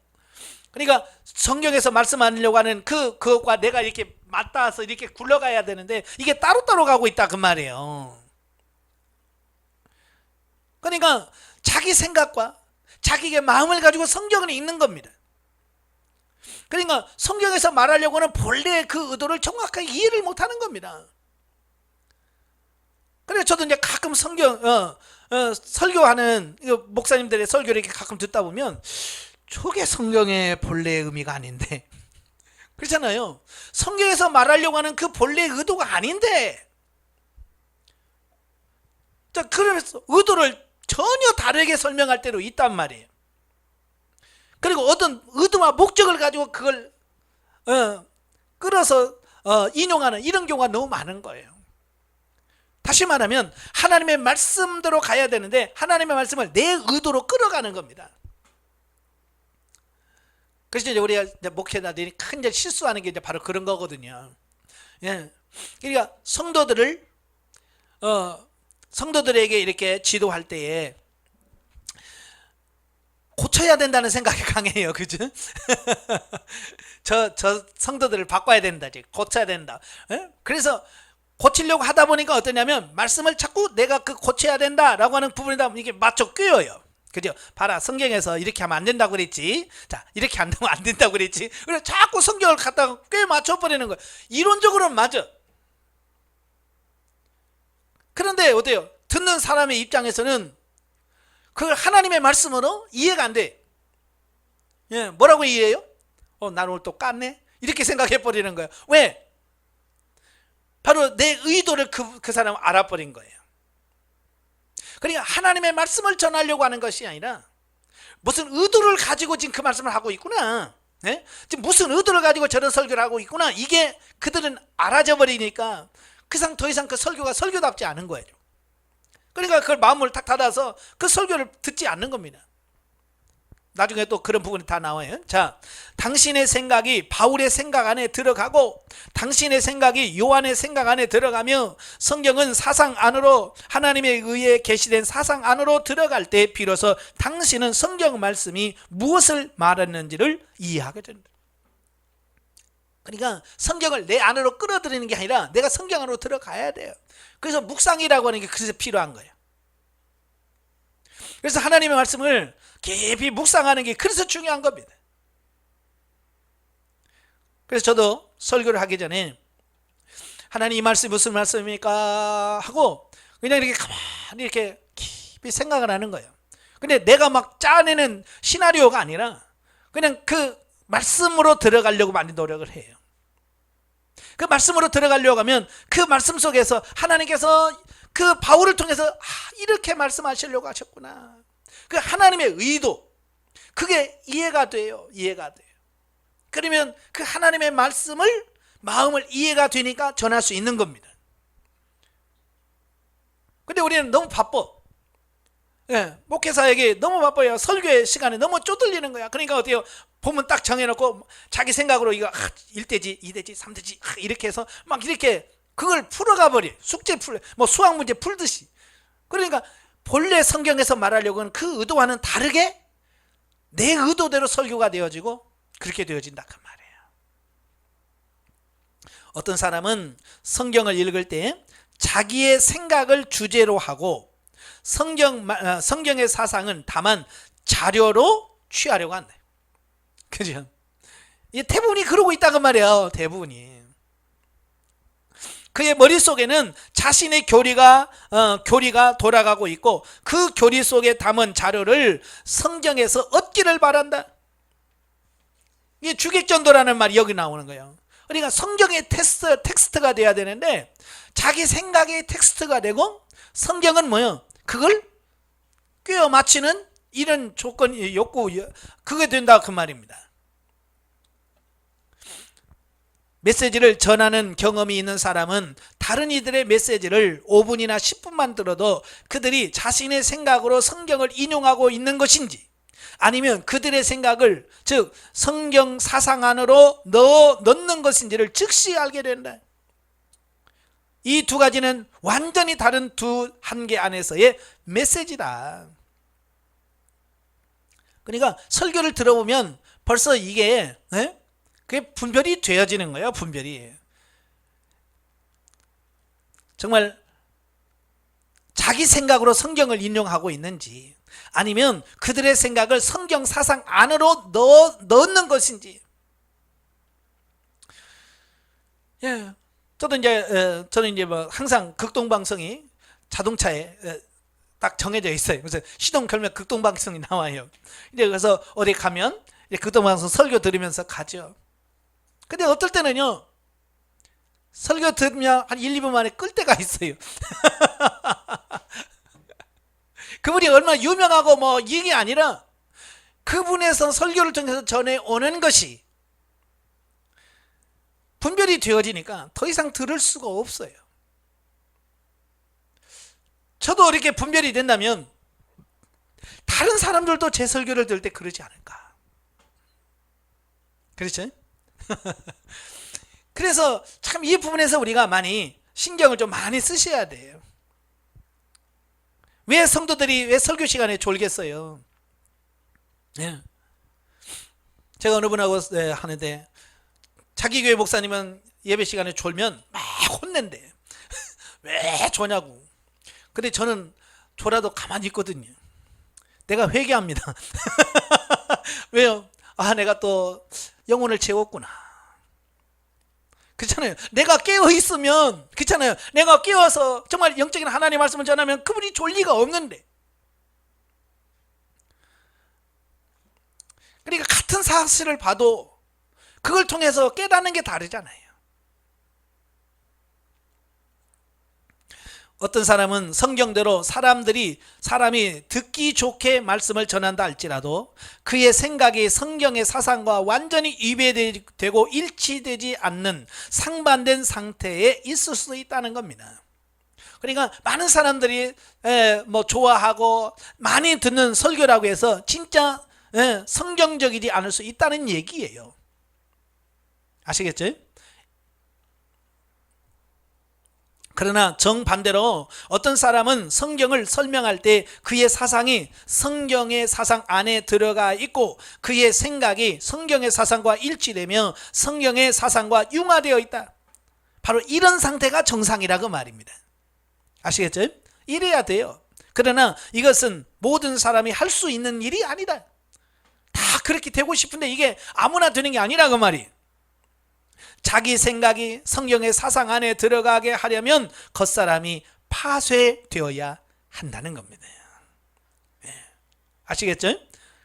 그러니까 성경에서 말씀하려고 하는 그것과 내가 이렇게 맞닿아서 이렇게 굴러가야 되는데, 이게 따로따로 가고 있다 그 말이에요. 그러니까 자기 생각과 자기의 마음을 가지고 성경을 읽는 겁니다. 그러니까 성경에서 말하려고 하는 본래의 그 의도를 정확하게 이해를 못하는 겁니다. 그래서 저도 이제 가끔 성경 설교하는 목사님들의 설교를 이렇게 가끔 듣다 보면, 저게 성경의 본래의 의미가 아닌데, 그렇잖아요. 성경에서 말하려고 하는 그 본래의 의도가 아닌데, 자, 그래서 의도를 전혀 다르게 설명할 때도 있단 말이에요. 그리고 어떤 의도와 목적을 가지고 그걸 끌어서 인용하는 이런 경우가 너무 많은 거예요. 다시 말하면 하나님의 말씀대로 가야 되는데, 하나님의 말씀을 내 의도로 끌어가는 겁니다. 그래서 이제 우리가 목회자들이 큰 실수하는 게 이제 바로 그런 거거든요. 예. 그러니까 성도들에게 이렇게 지도할 때에 고쳐야 된다는 생각이 강해요. 그죠? 저 성도들을 바꿔야 된다. 고쳐야 된다. 예? 그래서 고치려고 하다 보니까 어떠냐면, 말씀을 자꾸 내가 고쳐야 된다라고 하는 부분에다 이게 맞춰 끼워요. 그죠? 봐라, 성경에서 이렇게 하면 안 된다고 그랬지. 자, 이렇게 한다면 안 된다고 그랬지. 그래서 자꾸 성경을 갖다가 꽤 맞춰버리는 거예요. 이론적으로는 맞아. 그런데 어때요? 듣는 사람의 입장에서는 그걸 하나님의 말씀으로 이해가 안 돼. 예, 뭐라고 이해해요? 난 오늘 또 깠네? 이렇게 생각해버리는 거예요. 왜? 바로 내 의도를 그 사람은 알아버린 거예요. 그러니까 하나님의 말씀을 전하려고 하는 것이 아니라, 무슨 의도를 가지고 지금 그 말씀을 하고 있구나. 네? 지금 무슨 의도를 가지고 저런 설교를 하고 있구나. 이게 그들은 알아져 버리니까 더 이상 그 설교가 설교답지 않은 거예요. 그러니까 그걸 마음을 탁 닫아서 그 설교를 듣지 않는 겁니다. 나중에 또 그런 부분이 다 나와요. 자, 당신의 생각이 바울의 생각 안에 들어가고, 당신의 생각이 요한의 생각 안에 들어가며, 성경은 사상 안으로, 하나님에 의해 계시된 사상 안으로 들어갈 때 비로소 당신은 성경 말씀이 무엇을 말했는지를 이해하게 됩니다. 그러니까 성경을 내 안으로 끌어들이는 게 아니라 내가 성경 안으로 들어가야 돼요. 그래서 묵상이라고 하는 게 그래서 필요한 거예요. 그래서 하나님의 말씀을 깊이 묵상하는 게 그래서 중요한 겁니다. 그래서 저도 설교를 하기 전에, 하나님 이 말씀이 무슨 말씀입니까? 하고 그냥 이렇게 가만히 이렇게 깊이 생각을 하는 거예요. 근데 내가 막 짜내는 시나리오가 아니라 그냥 그 말씀으로 들어가려고 많이 노력을 해요. 그 말씀으로 들어가려고 하면 그 말씀 속에서 하나님께서 그 바울을 통해서 이렇게 말씀하시려고 하셨구나. 그 하나님의 의도, 그게 이해가 돼요. 이해가 돼요. 그러면 그 하나님의 말씀을, 마음을 이해가 되니까 전할 수 있는 겁니다. 근데 우리는 너무 바빠. 예, 목회사에게 너무 바빠요. 설교의 시간에 너무 쪼들리는 거야. 그러니까 어때요? 보면 딱 정해놓고 자기 생각으로 이거 1대지, 2대지, 3대지 이렇게 해서 막 이렇게 그걸 풀어가 버려. 숙제 풀, 뭐 수학 문제 풀듯이. 그러니까 본래 성경에서 말하려고 하는 그 의도와는 다르게 내 의도대로 설교가 되어지고 그렇게 되어진다 그 말이에요. 어떤 사람은 성경을 읽을 때 자기의 생각을 주제로 하고 성경의 사상은 다만 자료로 취하려고 한다. 그죠? 대부분이 그러고 있다고 말이에요. 대부분이. 그의 머릿속에는 자신의 교리가 돌아가고 있고 그 교리 속에 담은 자료를 성경에서 얻기를 바란다. 이게 주객전도라는 말이 여기 나오는 거예요. 그러니까 성경의 텍스트가 돼야 되는데 자기 생각의 텍스트가 되고 성경은 뭐예요? 그걸 꿰어 맞추는 이런 조건, 욕구, 그게 된다 그 말입니다. 메시지를 전하는 경험이 있는 사람은 다른 이들의 메시지를 5분이나 10분만 들어도 그들이 자신의 생각으로 성경을 인용하고 있는 것인지 아니면 그들의 생각을 즉 성경 사상 안으로 넣는 것인지를 즉시 알게 된다. 이 두 가지는 완전히 다른 두 한계 안에서의 메시지다. 그러니까 설교를 들어보면 벌써 이게 그게 분별이 되어지는 거예요. 분별이. 정말 자기 생각으로 성경을 인용하고 있는지 아니면 그들의 생각을 성경 사상 안으로 넣는 것인지. 예. 저는 이제 뭐 항상 극동방송이 자동차에 딱 정해져 있어요. 그래서 시동 걸면 극동방송이 나와요. 이제 그래서 어디 가면 이제 극동방송 설교 들으면서 가죠. 근데 어떨 때는요, 설교 들으면 한 1, 2분 만에 끌 때가 있어요. 그분이 얼마나 유명하고 뭐 이게 아니라 그분에서 설교를 통해서 전해오는 것이 분별이 되어지니까 더 이상 들을 수가 없어요. 저도 이렇게 분별이 된다면 다른 사람들도 제 설교를 들을 때 그러지 않을까. 그렇죠? 그래서 참 이 부분에서 우리가 많이 신경을 좀 많이 쓰셔야 돼요. 왜 성도들이 왜 설교 시간에 졸겠어요? 예. 제가 어느 분하고 하는데 자기 교회 목사님은 예배 시간에 졸면 막 혼낸대. 왜 졸냐고. 근데 저는 졸아도 가만히 있거든요. 내가 회개합니다. 왜요? 내가 또 영혼을 채웠구나. 그렇잖아요. 내가 깨어 있으면, 그렇잖아요. 내가 깨어서 정말 영적인 하나님의 말씀을 전하면 그분이 졸 리가 없는데. 그러니까 같은 사실을 봐도 그걸 통해서 깨닫는 게 다르잖아요. 어떤 사람은 성경대로 사람이 듣기 좋게 말씀을 전한다 할지라도 그의 생각이 성경의 사상과 완전히 위배되고 일치되지 않는 상반된 상태에 있을 수도 있다는 겁니다. 그러니까 많은 사람들이 뭐 좋아하고 많이 듣는 설교라고 해서 진짜 성경적이지 않을 수 있다는 얘기예요. 아시겠죠? 그러나 정반대로 어떤 사람은 성경을 설명할 때 그의 사상이 성경의 사상 안에 들어가 있고 그의 생각이 성경의 사상과 일치되며 성경의 사상과 융화되어 있다. 바로 이런 상태가 정상이라고 말입니다. 아시겠죠? 이래야 돼요. 그러나 이것은 모든 사람이 할 수 있는 일이 아니다. 다 그렇게 되고 싶은데 이게 아무나 되는 게 아니라고 말이에요. 자기 생각이 성경의 사상 안에 들어가게 하려면 겉사람이 파쇄되어야 한다는 겁니다. 아시겠죠?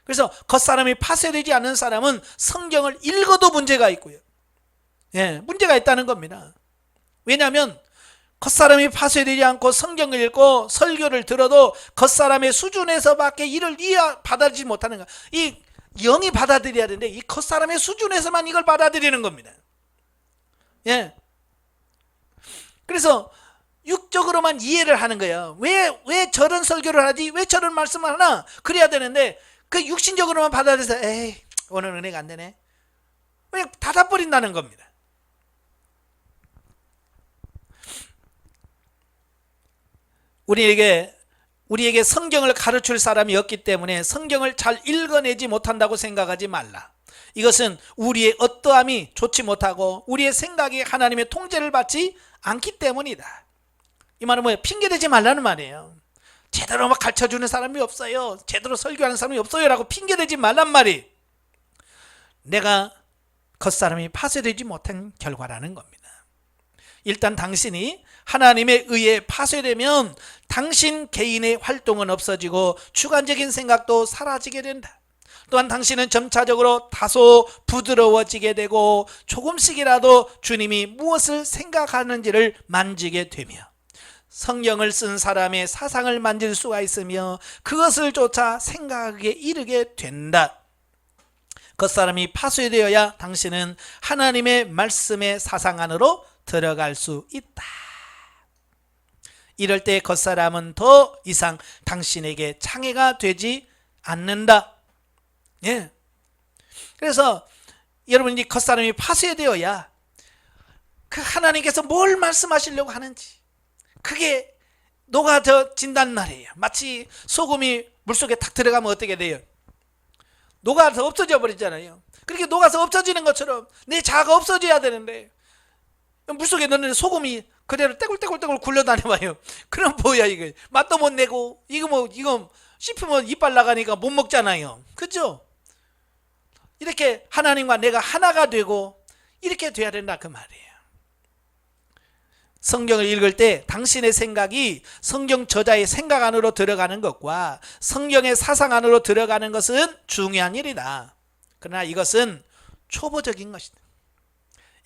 그래서 겉사람이 파쇄되지 않는 사람은 성경을 읽어도 문제가 있고요. 문제가 있다는 겁니다. 왜냐하면 겉사람이 파쇄되지 않고 성경을 읽고 설교를 들어도 겉사람의 수준에서밖에 이를 받아들이지 못하는 거야. 이 영이 받아들여야 되는데 이 겉사람의 수준에서만 이걸 받아들이는 겁니다. 그래서 육적으로만 이해를 하는 거예요. 왜 저런 설교를 하지? 왜 저런 말씀을 하나? 그래야 되는데 그 육신적으로만 받아들여서 에이 오늘 은혜가 안 되네. 그냥 닫아버린다는 겁니다. 우리에게 성경을 가르칠 사람이 없기 때문에 성경을 잘 읽어내지 못한다고 생각하지 말라. 이것은 우리의 어떠함이 좋지 못하고 우리의 생각이 하나님의 통제를 받지 않기 때문이다. 이 말은 뭐예요? 핑계대지 말라는 말이에요. 제대로 막 가르쳐주는 사람이 없어요. 제대로 설교하는 사람이 없어요. 라고 핑계대지 말란 말이 내가 겉사람이 파쇄되지 못한 결과라는 겁니다. 일단 당신이 하나님에 의해 파쇄되면 당신 개인의 활동은 없어지고 주관적인 생각도 사라지게 된다. 또한 당신은 점차적으로 다소 부드러워지게 되고 조금씩이라도 주님이 무엇을 생각하는지를 만지게 되며 성경을 쓴 사람의 사상을 만질 수가 있으며 그것을 쫓아 생각에 이르게 된다. 겉사람이 파쇄되어야 당신은 하나님의 말씀의 사상 안으로 들어갈 수 있다. 이럴 때 겉사람은 더 이상 당신에게 장애가 되지 않는다. 예. 그래서 여러분이 겉사람이 파쇄되어야 그 하나님께서 뭘 말씀하시려고 하는지 그게 녹아진단 말이에요. 마치 소금이 물속에 탁 들어가면 어떻게 돼요? 녹아서 없어져 버리잖아요. 그렇게 녹아서 없어지는 것처럼 내 자아가 없어져야 되는데 물속에 넣는 소금이 그대로 떼굴떼굴떼굴 굴러다녀봐요. 그럼 뭐야 이거 맛도 못 내고 이거 씹히면 이빨 나가니까 못 먹잖아요. 그죠? 이렇게 하나님과 내가 하나가 되고 이렇게 돼야 된다 그 말이에요. 성경을 읽을 때 당신의 생각이 성경 저자의 생각 안으로 들어가는 것과 성경의 사상 안으로 들어가는 것은 중요한 일이다. 그러나 이것은 초보적인 것이다.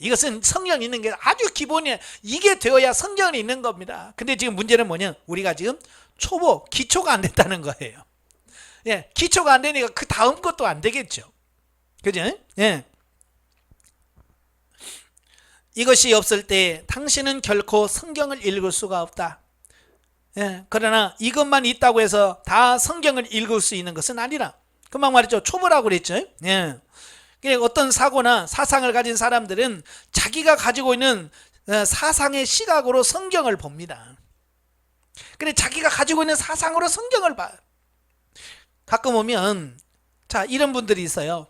이것은 성경 있는 게 아주 기본이에요. 이게 되어야 성경이 있는 겁니다. 근데 지금 문제는 뭐냐? 우리가 지금 기초가 안 됐다는 거예요. 예, 기초가 안 되니까 그 다음 것도 안 되겠죠. 그죠? 예. 이것이 없을 때 당신은 결코 성경을 읽을 수가 없다. 예, 그러나 이것만 있다고 해서 다 성경을 읽을 수 있는 것은 아니라 금방 말했죠. 초보라고 그랬죠. 예. 어떤 사고나 사상을 가진 사람들은 자기가 가지고 있는 사상의 시각으로 성경을 봅니다. 근데 자기가 가지고 있는 사상으로 성경을 봐요. 가끔 오면 자 이런 분들이 있어요.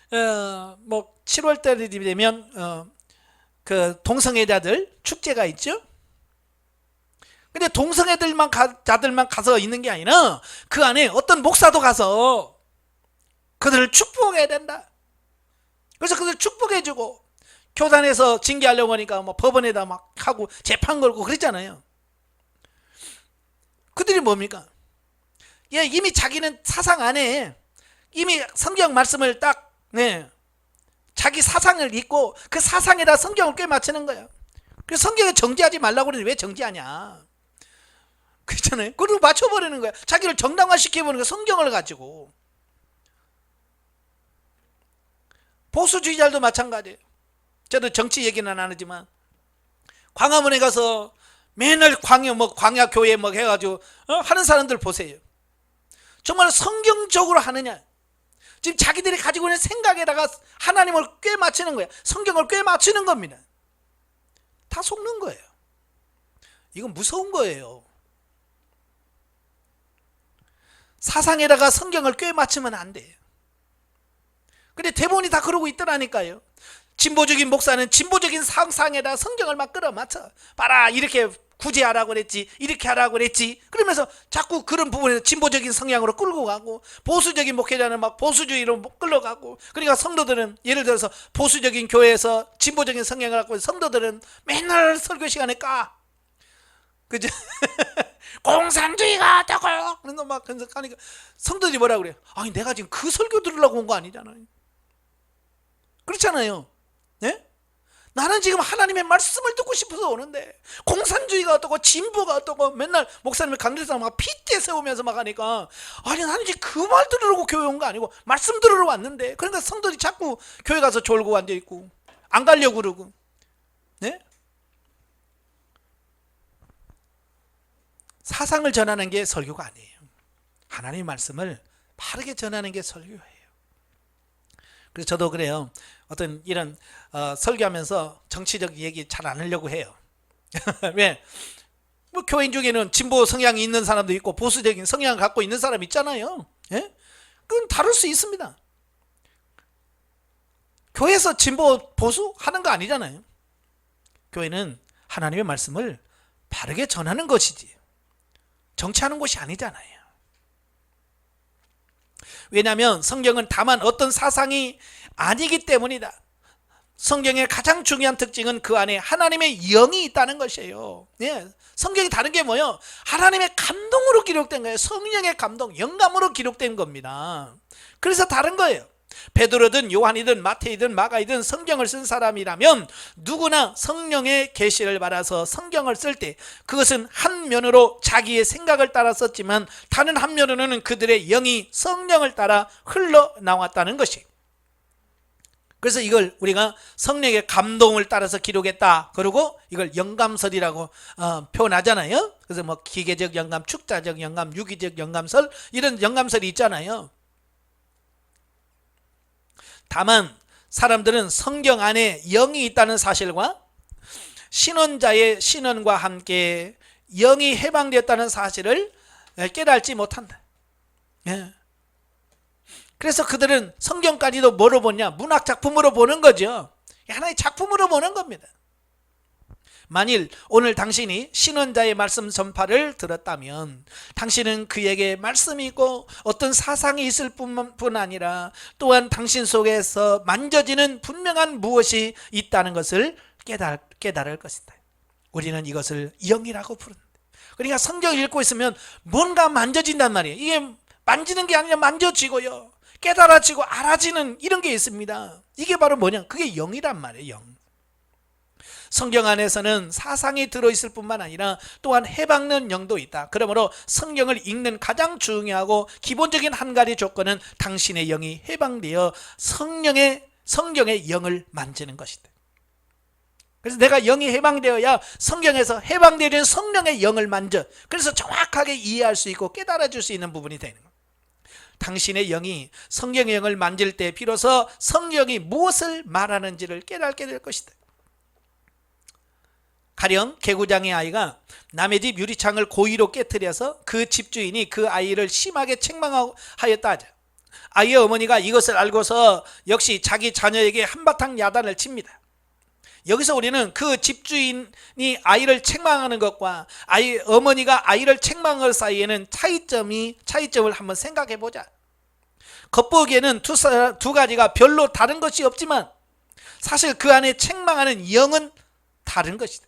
7월 달이 되면 그 동성애자들 축제가 있죠. 근데 동성애자들만 가서 있는 게 아니라 그 안에 어떤 목사도 가서 그들을 축복해야 된다. 그래서 그들 축복해주고 교단에서 징계하려고 하니까 법원에다 막 하고 재판 걸고 그랬잖아요. 그들이 뭡니까? 예, 이미 자기는 사상 안에 이미 성경 말씀을 딱 자기 사상을 읽고 그 사상에다 성경을 꿰맞추는 거예요. 그래서 성경에 정지하지 말라고 그러는데 왜 정지하냐? 그렇잖아요. 그리고 맞춰버리는 거야. 자기를 정당화시켜버리는 거야. 성경을 가지고. 보수주의자들도 마찬가지예요. 저도 정치 얘기는 안 하지만 광화문에 가서 맨날 광야 교회 해가지고 하는 사람들 보세요. 정말 성경적으로 하느냐? 지금 자기들이 가지고 있는 생각에다가 하나님을 꿰맞추는 거예요. 성경을 꿰맞추는 겁니다. 다 속는 거예요. 이건 무서운 거예요. 사상에다가 성경을 꿰맞추면 안 돼요. 근데 대부분이 다 그러고 있더라니까요. 진보적인 목사는 진보적인 상상에다 성경을 막 끌어맞춰. 봐라 이렇게 구제하라고 그랬지, 이렇게 하라고 그랬지. 그러면서 자꾸 그런 부분에서 진보적인 성향으로 끌고 가고, 보수적인 목회자는 막 보수주의로 끌어가고. 그러니까 성도들은 예를 들어서 보수적인 교회에서 진보적인 성향을 갖고 성도들은 맨날 설교 시간에 까. 그죠? 공산주의가 어쩌고 그런 거 막 하니까 성도들이 뭐라 그래요? 아니 내가 지금 그 설교 들으려고 온 거 아니잖아요. 그렇잖아요. 네? 나는 지금 하나님의 말씀을 듣고 싶어서 오는데 공산주의가 어떠고 진보가 어떠고 맨날 목사님을 강대에서 막 핏대 세우면서 막 하니까 아니 나는 이제 그 말 들으려고 교회 온 거 아니고 말씀 들으러 왔는데 그러니까 성도들이 자꾸 교회 가서 졸고 앉아있고 안 가려고 그러고. 네? 사상을 전하는 게 설교가 아니에요. 하나님의 말씀을 바르게 전하는 게 설교예요. 그래서 저도 그래요. 어떤 이런 설교하면서 정치적 얘기 잘 안 하려고 해요. 왜? 뭐 교인 중에는 진보 성향이 있는 사람도 있고 보수적인 성향을 갖고 있는 사람이 있잖아요. 예? 그건 다를 수 있습니다. 교회에서 진보 보수 하는 거 아니잖아요. 교회는 하나님의 말씀을 바르게 전하는 것이지 정치하는 곳이 아니잖아요. 왜냐하면 성경은 다만 어떤 사상이 아니기 때문이다. 성경의 가장 중요한 특징은 그 안에 하나님의 영이 있다는 것이에요. 예, 성경이 다른 게 뭐예요? 하나님의 감동으로 기록된 거예요. 성령의 감동, 영감으로 기록된 겁니다. 그래서 다른 거예요. 베드로든 요한이든 마태이든 마가이든 성경을 쓴 사람이라면 누구나 성령의 계시를 받아서 성경을 쓸 때 그것은 한 면으로 자기의 생각을 따라 썼지만 다른 한 면으로는 그들의 영이 성령을 따라 흘러나왔다는 것이. 그래서 이걸 우리가 성령의 감동을 따라서 기록했다. 그리고 이걸 영감설이라고 표현하잖아요. 그래서 뭐 기계적 영감, 축자적 영감, 유기적 영감설 이런 영감설이 있잖아요. 다만 사람들은 성경 안에 영이 있다는 사실과 신원자의 신원과 함께 영이 해방되었다는 사실을 깨달지 못한다. 예. 그래서 그들은 성경까지도 뭐로 보냐? 문학 작품으로 보는 거죠. 하나의 작품으로 보는 겁니다. 만일 오늘 당신이 신원자의 말씀 전파를 들었다면 당신은 그에게 말씀이 있고 어떤 사상이 있을 뿐 아니라 또한 당신 속에서 만져지는 분명한 무엇이 있다는 것을 깨달을 것이다. 우리는 이것을 영이라고 부른다. 그러니까 성경을 읽고 있으면 뭔가 만져진단 말이에요. 이게 만지는 게 아니라 만져지고요, 깨달아지고 알아지는 이런 게 있습니다. 이게 바로 뭐냐? 그게 영이란 말이에요. 영. 성경 안에서는 사상이 들어있을 뿐만 아니라 또한 해방는 영도 있다. 그러므로 성경을 읽는 가장 중요하고 기본적인 한 가지 조건은 당신의 영이 해방되어 성경의 영을 만지는 것이다. 그래서 내가 영이 해방되어야 성경에서 해방되는 성령의 영을 만져, 그래서 정확하게 이해할 수 있고 깨달아줄 수 있는 부분이 되는 거예요. 당신의 영이 성경의 영을 만질 때 비로소 성경이 무엇을 말하는지를 깨닫게 될 것이다. 가령 개구장의 아이가 남의 집 유리창을 고의로 깨트려서 그 집주인이 그 아이를 심하게 책망하였다 하자. 아이의 어머니가 이것을 알고서 역시 자기 자녀에게 한바탕 야단을 칩니다. 여기서 우리는 그 집주인이 아이를 책망하는 것과 어머니가 아이를 책망할 사이에는 차이점을 한번 생각해 보자. 겉보기에는 두 가지가 별로 다른 것이 없지만 사실 그 안에 책망하는 영은 다른 것이다.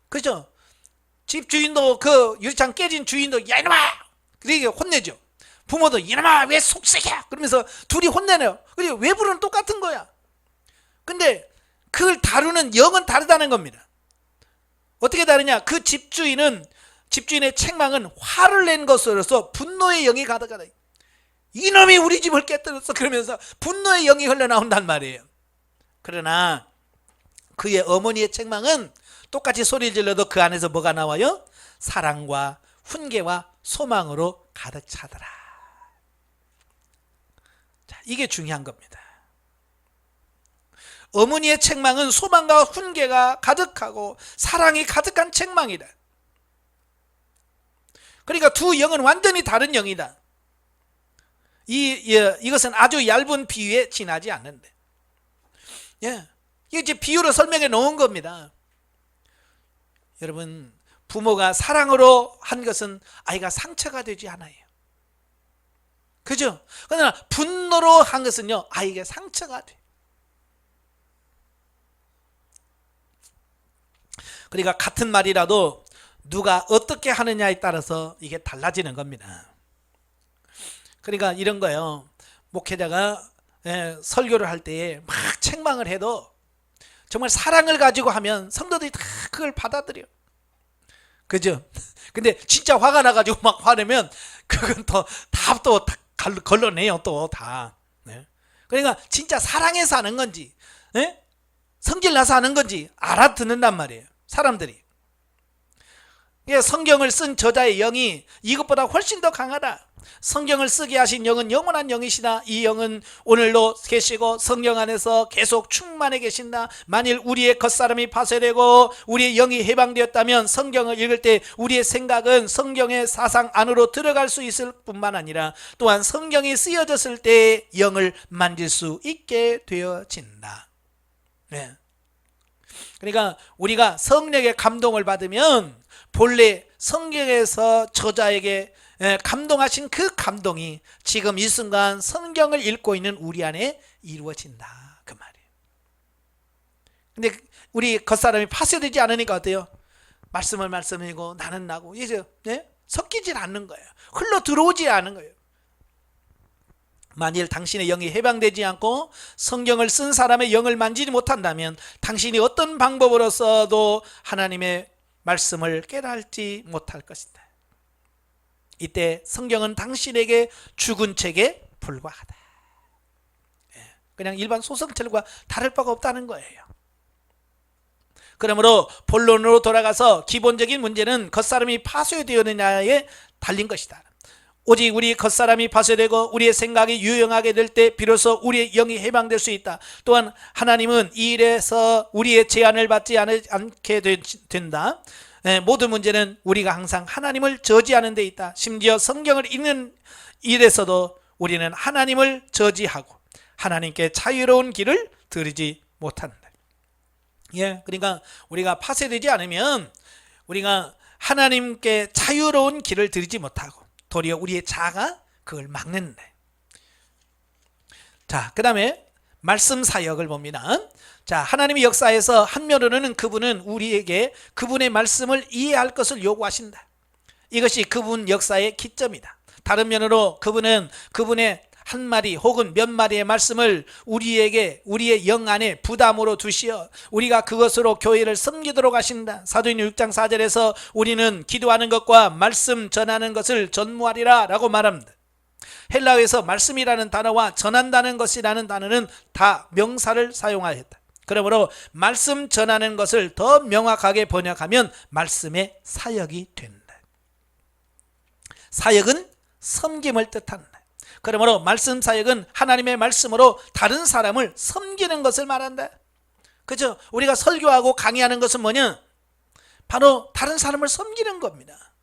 그죠? 집주인도 그 유리창 깨진 주인도 야 이놈아! 그렇게 혼내죠. 부모도 이놈아 왜 속색이야! 그러면서 둘이 혼내네요. 그리고 외부는 똑같은 거야. 근데 그걸 다루는 영은 다르다는 겁니다. 어떻게 다르냐? 그 집주인의 책망은 화를 낸 것으로서 분노의 영이 가득하다. 이놈이 우리 집을 깨뜨렸어! 그러면서 분노의 영이 흘러나온단 말이에요. 그러나 그의 어머니의 책망은 똑같이 소리를 질러도 그 안에서 뭐가 나와요? 사랑과 훈계와 소망으로 가득 차더라. 자, 이게 중요한 겁니다. 어머니의 책망은 소망과 훈계가 가득하고 사랑이 가득한 책망이다. 그러니까 두 영은 완전히 다른 영이다. 이것은 아주 얇은 비유에 지나지 않는데, 예, 이게 이제 비유로 설명해 놓은 겁니다. 여러분, 부모가 사랑으로 한 것은 아이가 상처가 되지 않아요. 그죠? 그러나 분노로 한 것은요, 아이에게 상처가 돼. 그러니까 같은 말이라도 누가 어떻게 하느냐에 따라서 이게 달라지는 겁니다. 그러니까 이런 거예요. 목회자가 설교를 할 때 막 책망을 해도 정말 사랑을 가지고 하면 성도들이 다 그걸 받아들여. 그죠? 근데 진짜 화가 나가지고 막 화내면 그건 또 걸러내요, 또 다. 네. 그러니까 진짜 사랑해서 하는 건지, 성질 나서 하는 건지 알아듣는단 말이에요, 사람들이. 성경을 쓴 저자의 영이 이것보다 훨씬 더 강하다. 성경을 쓰게 하신 영은 영원한 영이시다. 이 영은 오늘도 계시고 성령 안에서 계속 충만해 계신다. 만일 우리의 겉사람이 파쇄되고 우리의 영이 해방되었다면 성경을 읽을 때 우리의 생각은 성경의 사상 안으로 들어갈 수 있을 뿐만 아니라 또한 성경이 쓰여졌을 때 영을 만질 수 있게 되어진다. 네. 그러니까 우리가 성령의 감동을 받으면 본래 성경에서 저자에게 감동하신 그 감동이 지금 이 순간 성경을 읽고 있는 우리 안에 이루어진다, 그 말이에요. 근데 우리 겉사람이 파쇄되지 않으니까 어때요? 말씀을 말씀이고 나는 나고 이제 섞이질 않는 거예요. 흘러 들어오지 않은 거예요. 만일 당신의 영이 해방되지 않고 성경을 쓴 사람의 영을 만지지 못한다면 당신이 어떤 방법으로서도 하나님의 말씀을 깨달지 못할 것이다. 이때 성경은 당신에게 죽은 책에 불과하다. 그냥 일반 소설책과 다를 바가 없다는 거예요. 그러므로 본론으로 돌아가서 기본적인 문제는 겉사람이 파쇄되었느냐에 달린 것이다. 오직 우리 겉사람이 파쇄되고 우리의 생각이 유용하게 될 때 비로소 우리의 영이 해방될 수 있다. 또한 하나님은 이 일에서 우리의 제한을 받지 않게 된다. 모든 문제는 우리가 항상 하나님을 저지하는 데 있다. 심지어 성경을 읽는 일에서도 우리는 하나님을 저지하고 하나님께 자유로운 길을 들이지 못한다. 그러니까 우리가 파쇄되지 않으면 우리가 하나님께 자유로운 길을 들이지 못하고 도리어 우리의 자아가 그걸 막는다. 자, 그 다음에 말씀 사역을 봅니다. 자, 하나님의 역사에서 한면으로는 그분은 우리에게 그분의 말씀을 이해할 것을 요구하신다. 이것이 그분 역사의 기점이다. 다른 면으로 그분은 그분의 한 마리 혹은 몇 마리의 말씀을 우리에게 우리의 영 안에 부담으로 두시어 우리가 그것으로 교회를 섬기도록 하신다. 사도행전 6장 4절에서 우리는 기도하는 것과 말씀 전하는 것을 전무하리라 라고 말합니다. 헬라어에서 말씀이라는 단어와 전한다는 것이라는 단어는 다 명사를 사용하였다. 그러므로 말씀 전하는 것을 더 명확하게 번역하면 말씀의 사역이 된다. 사역은 섬김을 뜻한다. 그러므로 말씀 사역은 하나님의 말씀으로 다른 사람을 섬기는 것을 말한다. 그렇죠? 우리가 설교하고 강의하는 것은 뭐냐? 바로 다른 사람을 섬기는 겁니다.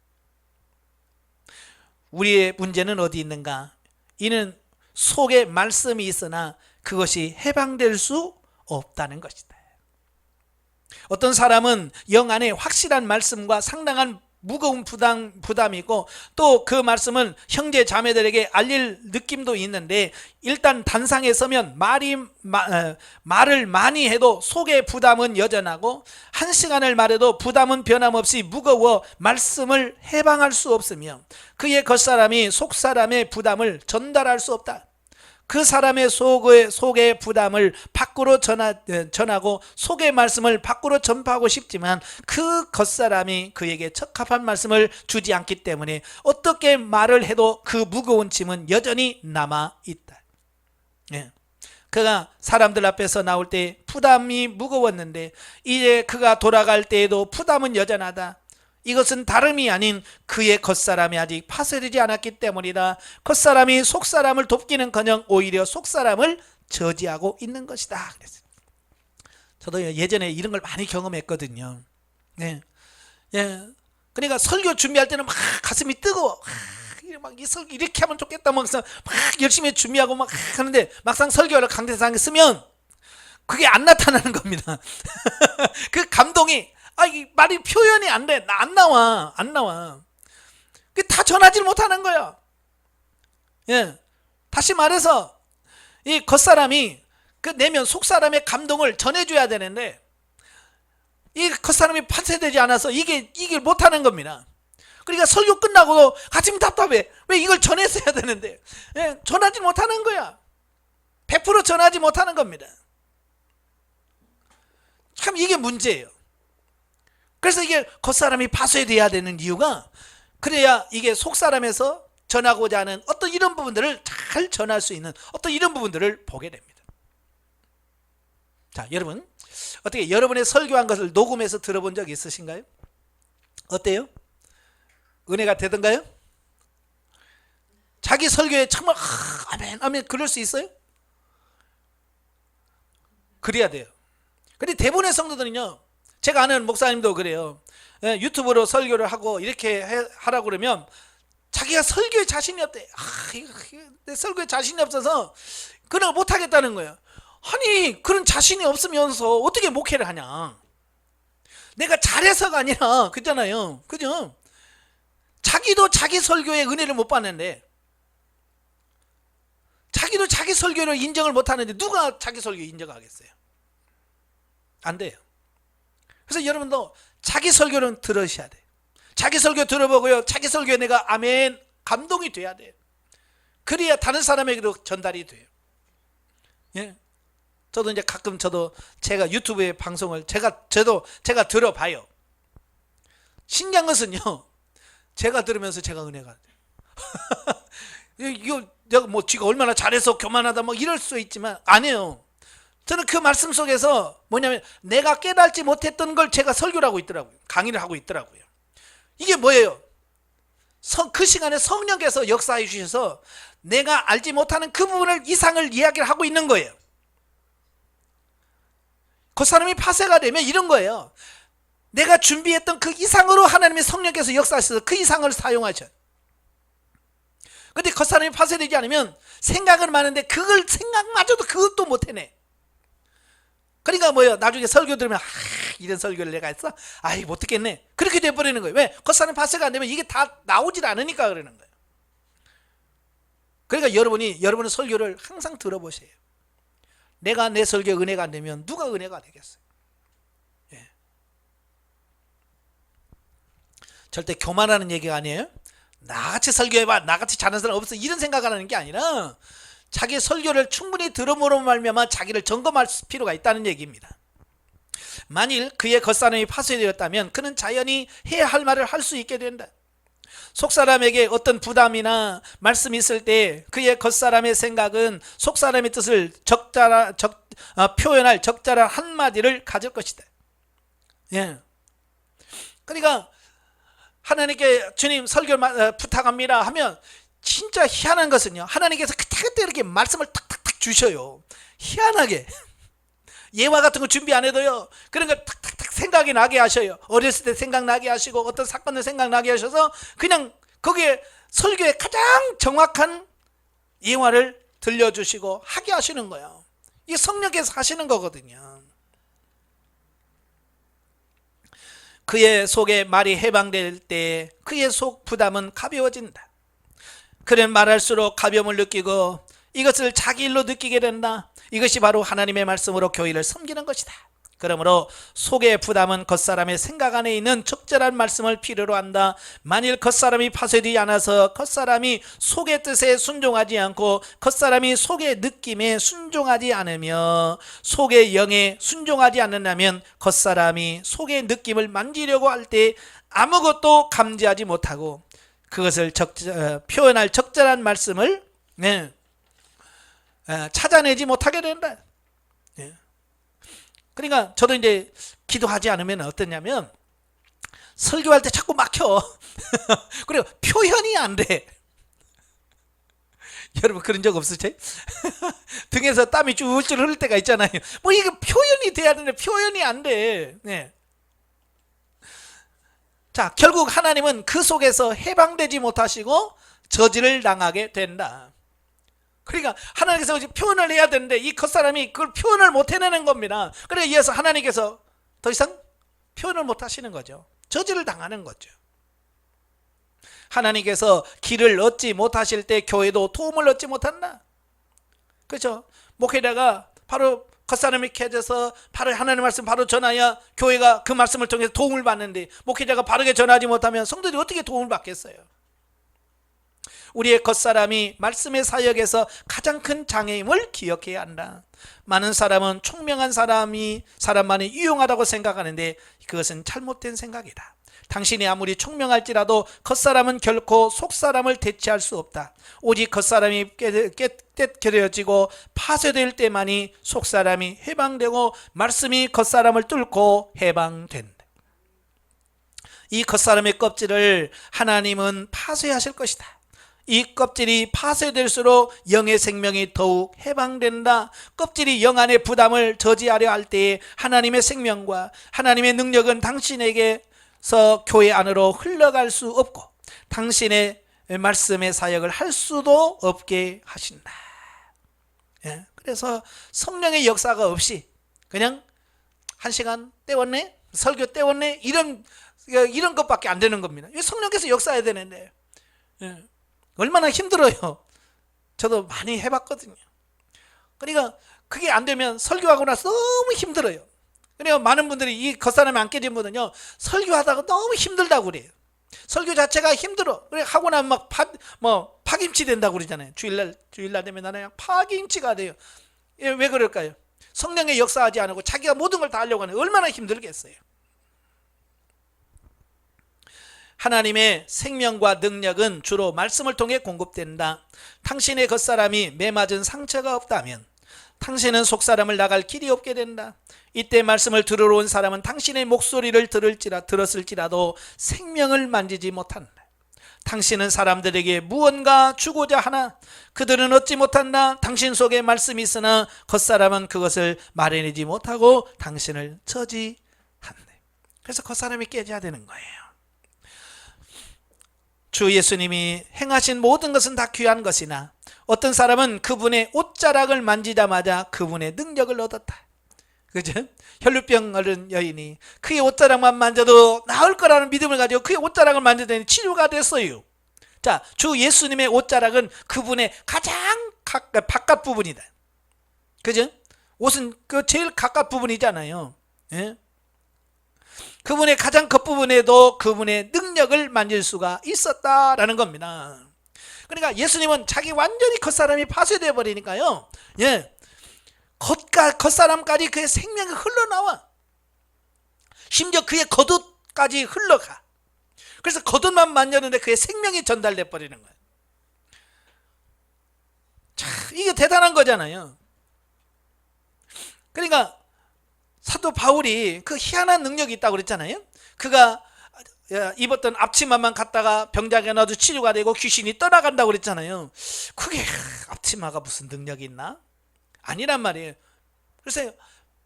우리의 문제는 어디 있는가? 이는 속에 말씀이 있으나 그것이 해방될 수 없다는 것이다. 어떤 사람은 영 안에 확실한 말씀과 상당한 무거운 부담이 있고 또 그 말씀은 형제 자매들에게 알릴 느낌도 있는데 일단 단상에 서면 말을 많이 해도 속의 부담은 여전하고 한 시간을 말해도 부담은 변함없이 무거워 말씀을 해방할 수 없으며 그의 겉사람이 속사람의 부담을 전달할 수 없다. 그 사람의 속의 부담을 밖으로 전하고 속의 말씀을 밖으로 전파하고 싶지만 그 겉사람이 그에게 적합한 말씀을 주지 않기 때문에 어떻게 말을 해도 그 무거운 짐은 여전히 남아있다. 그가 사람들 앞에서 나올 때 부담이 무거웠는데 이제 그가 돌아갈 때에도 부담은 여전하다. 이것은 다름이 아닌 그의 겉사람이 아직 파쇄되지 않았기 때문이다. 겉사람이 속사람을 돕기는커녕 오히려 속사람을 저지하고 있는 것이다. 그랬어요. 저도 예전에 이런 걸 많이 경험했거든요. 그러니까 설교 준비할 때는 막 가슴이 뜨거워. 막 이 설교 이렇게 하면 좋겠다. 막 열심히 준비하고 막 하는데 막상 설교를 강대상에 쓰면 그게 안 나타나는 겁니다. 그 감동이 이 말이 표현이 안 돼. 안 나와. 다 전하지 못하는 거야. 다시 말해서 이 겉사람이 그 내면 속사람의 감동을 전해줘야 되는데 이 겉사람이 파쇄되지 않아서 이게 못하는 겁니다. 그러니까 설교 끝나고도 가슴이 답답해. 왜 이걸 전했어야 되는데 전하지 못하는 거야. 100% 전하지 못하는 겁니다. 참 이게 문제예요. 그래서 이게 겉사람이 파쇄돼야 되는 이유가 그래야 이게 속사람에서 전하고자 하는 어떤 이런 부분들을 잘 전할 수 있는 어떤 이런 부분들을 보게 됩니다. 자, 여러분 어떻게 여러분의 설교한 것을 녹음해서 들어본 적 있으신가요? 어때요? 은혜가 되던가요? 자기 설교에 정말 아멘 아멘 그럴 수 있어요? 그래야 돼요. 근데 대부분의 성도들은요, 제가 아는 목사님도 그래요. 유튜브로 설교를 하고 이렇게 하라고 그러면 자기가 설교에 자신이 없대. 내 설교에 자신이 없어서 그런 걸 못하겠다는 거예요. 아니 그런 자신이 없으면서 어떻게 목회를 하냐. 내가 잘해서가 아니라 그잖아요. 그죠? 자기도 자기 설교에 은혜를 못 받는데, 자기도 자기 설교를 인정을 못 하는데 누가 자기 설교 인정하겠어요? 안 돼요. 그래서 여러분도 자기 설교는 들으셔야 돼요. 자기 설교 들어보고요, 자기 설교에 내가 아멘 감동이 돼야 돼요. 그래야 다른 사람에게도 전달이 돼요. 예. 저도 이제 가끔 제가 유튜브의 방송을 제가 들어봐요. 신기한 것은요, 제가 들으면서 제가 은혜가 돼요. 이거 내가 뭐 지가 얼마나 잘해서 교만하다 뭐 이럴 수 있지만 아니에요. 저는 그 말씀 속에서 뭐냐면 내가 깨달지 못했던 걸 제가 설교를 하고 있더라고요. 강의를 하고 있더라고요. 이게 뭐예요? 그 시간에 성령께서 역사해 주셔서 내가 알지 못하는 그 부분을 이상을 이야기를 하고 있는 거예요. 그 사람이 파쇄가 되면 이런 거예요. 내가 준비했던 그 이상으로 하나님의 성령께서 역사하셔서 그 이상을 사용하셔. 근데 그 사람이 파쇄되지 않으면 생각은 많은데 그걸 생각마저도 그것도 못 해내. 그러니까 뭐예요? 나중에 설교 들으면 이런 설교를 내가 했어? 아이 못 듣겠네. 그렇게 돼버리는 거예요. 왜? 그 사람이 파쇄가 안 되면 이게 다 나오질 않으니까 그러는 거예요. 그러니까 여러분은 설교를 항상 들어보세요. 내가 내 설교에 은혜가 안 되면 누가 은혜가 되겠어요? 예. 절대 교만하는 얘기가 아니에요. 나같이 설교해봐, 나같이 잘하는 사람 없어, 이런 생각하는 게 아니라 자기 설교를 충분히 들음으로 말미암아 자기를 점검할 필요가 있다는 얘기입니다. 만일 그의 겉사람이 파쇄되었다면 그는 자연히 해야 할 말을 할 수 있게 된다. 속사람에게 어떤 부담이나 말씀이 있을 때 그의 겉사람의 생각은 속사람의 뜻을 표현할 적절한 한마디를 가질 것이다. 예. 그러니까 하나님께 주님 설교 부탁합니다 하면 진짜 희한한 것은요, 하나님께서 그때그때 이렇게 말씀을 탁탁탁 주셔요. 희한하게 예화 같은 거 준비 안 해도요, 그런 거 탁탁탁 생각이 나게 하셔요. 어렸을 때 생각나게 하시고 어떤 사건을 생각나게 하셔서 그냥 거기에 설교에 가장 정확한 예화를 들려주시고 하게 하시는 거예요. 이게 성령께서 하시는 거거든요. 그의 속에 말이 해방될 때 그의 속 부담은 가벼워진다. 그는 말할수록 가벼움을 느끼고 이것을 자기 일로 느끼게 된다. 이것이 바로 하나님의 말씀으로 교회를 섬기는 것이다. 그러므로 속의 부담은 겉사람의 생각 안에 있는 적절한 말씀을 필요로 한다. 만일 겉사람이 파쇄되지 않아서 겉사람이 속의 뜻에 순종하지 않고 겉사람이 속의 느낌에 순종하지 않으며 속의 영에 순종하지 않는다면 겉사람이 속의 느낌을 만지려고 할 때 아무것도 감지하지 못하고 그것을 표현할 적절한 말씀을 찾아내지 못하게 된다. 그러니까 저도 이제 기도하지 않으면 어떠냐면 설교할 때 자꾸 막혀. 그리고 표현이 안 돼. 여러분 그런 적 없으세요? 등에서 땀이 줄줄 흐를 때가 있잖아요. 뭐 이게 표현이 돼야 되는데 표현이 안 돼. 네. 자, 결국 하나님은 그 속에서 해방되지 못하시고 저지를 당하게 된다. 그러니까 하나님께서 표현을 해야 되는데 이 겉사람이 그걸 표현을 못 해내는 겁니다. 그래서 이어서 하나님께서 더 이상 표현을 못 하시는 거죠. 저지를 당하는 거죠. 하나님께서 길을 얻지 못하실 때 교회도 도움을 얻지 못한다. 그렇죠? 목회자가 바로 겉사람이 켜져서 바로 하나님의 말씀 바로 전하야 교회가 그 말씀을 통해서 도움을 받는데, 목회자가 바르게 전하지 못하면 성도들이 어떻게 도움을 받겠어요? 우리의 겉사람이 말씀의 사역에서 가장 큰 장애임을 기억해야 한다. 많은 사람은 총명한 사람만이 유용하다고 생각하는데 그것은 잘못된 생각이다. 당신이 아무리 총명할지라도 겉사람은 결코 속사람을 대체할 수 없다. 오직 겉사람이 깨뜨려지고 파쇄될 때만이 속사람이 해방되고 말씀이 겉사람을 뚫고 해방된다. 이 겉사람의 껍질을 하나님은 파쇄하실 것이다. 이 껍질이 파쇄될수록 영의 생명이 더욱 해방된다. 껍질이 영 안의 부담을 저지하려 할 때에 하나님의 생명과 하나님의 능력은 당신에게서 교회 안으로 흘러갈 수 없고 당신의 말씀의 사역을 할 수도 없게 하신다. 예, 그래서 성령의 역사가 없이 그냥 1시간 때웠네, 설교 때웠네, 이런 것밖에 안 되는 겁니다. 성령께서 역사해야 되는데, 예, 얼마나 힘들어요. 저도 많이 해봤거든요. 그러니까 그게 안 되면 설교하고 나서 너무 힘들어요. 그래서 많은 분들이 이 겉사람이 안 깨진 분은요, 설교하다가 너무 힘들다고 그래요. 설교 자체가 힘들어. 그래 하고 나면 막 파김치 된다고 그러잖아요. 주일날 되면 나는 파김치가 돼요. 예, 왜 그럴까요? 성령의 역사하지 않고 자기가 모든 걸 다 하려고 하는, 얼마나 힘들겠어요. 하나님의 생명과 능력은 주로 말씀을 통해 공급된다. 당신의 겉사람이 매맞은 상처가 없다면 당신은 속사람을 나갈 길이 없게 된다. 이때 말씀을 들으러 온 사람은 당신의 목소리를 들었을지라도 생명을 만지지 못한다. 당신은 사람들에게 무언가 주고자 하나 그들은 얻지 못한다. 당신 속에 말씀이 있으나 겉사람은 그것을 말해내지 못하고 당신을 저지한다. 그래서 겉사람이 깨져야 되는 거예요. 주 예수님이 행하신 모든 것은 다 귀한 것이나 어떤 사람은 그분의 옷자락을 만지자마자 그분의 능력을 얻었다. 그죠? 혈루병 앓은 여인이 그의 옷자락만 만져도 나을 거라는 믿음을 가지고 그의 옷자락을 만지더니 치료가 됐어요. 자, 주 예수님의 옷자락은 그분의 가장 바깥 부분이다. 그죠? 옷은 그 제일 가까운 부분이잖아요. 예? 그분의 가장 겉부분에도 그분의 능력을 만질 수가 있었다라는 겁니다. 그러니까 예수님은 자기 완전히 겉사람이 파쇄되어 버리니까요, 예, 겉사람까지 그의 생명이 흘러나와. 심지어 그의 겉옷까지 흘러가. 그래서 겉옷만 만졌는데 그의 생명이 전달돼 버리는 거예요. 자, 이게 대단한 거잖아요. 그러니까 사도 바울이 그 희한한 능력이 있다고 그랬잖아요. 그가 입었던 앞치마만 갖다가 병자에게 넣어도 치료가 되고 귀신이 떠나간다고 그랬잖아요. 그게 앞치마가 무슨 능력이 있나? 아니란 말이에요. 그래서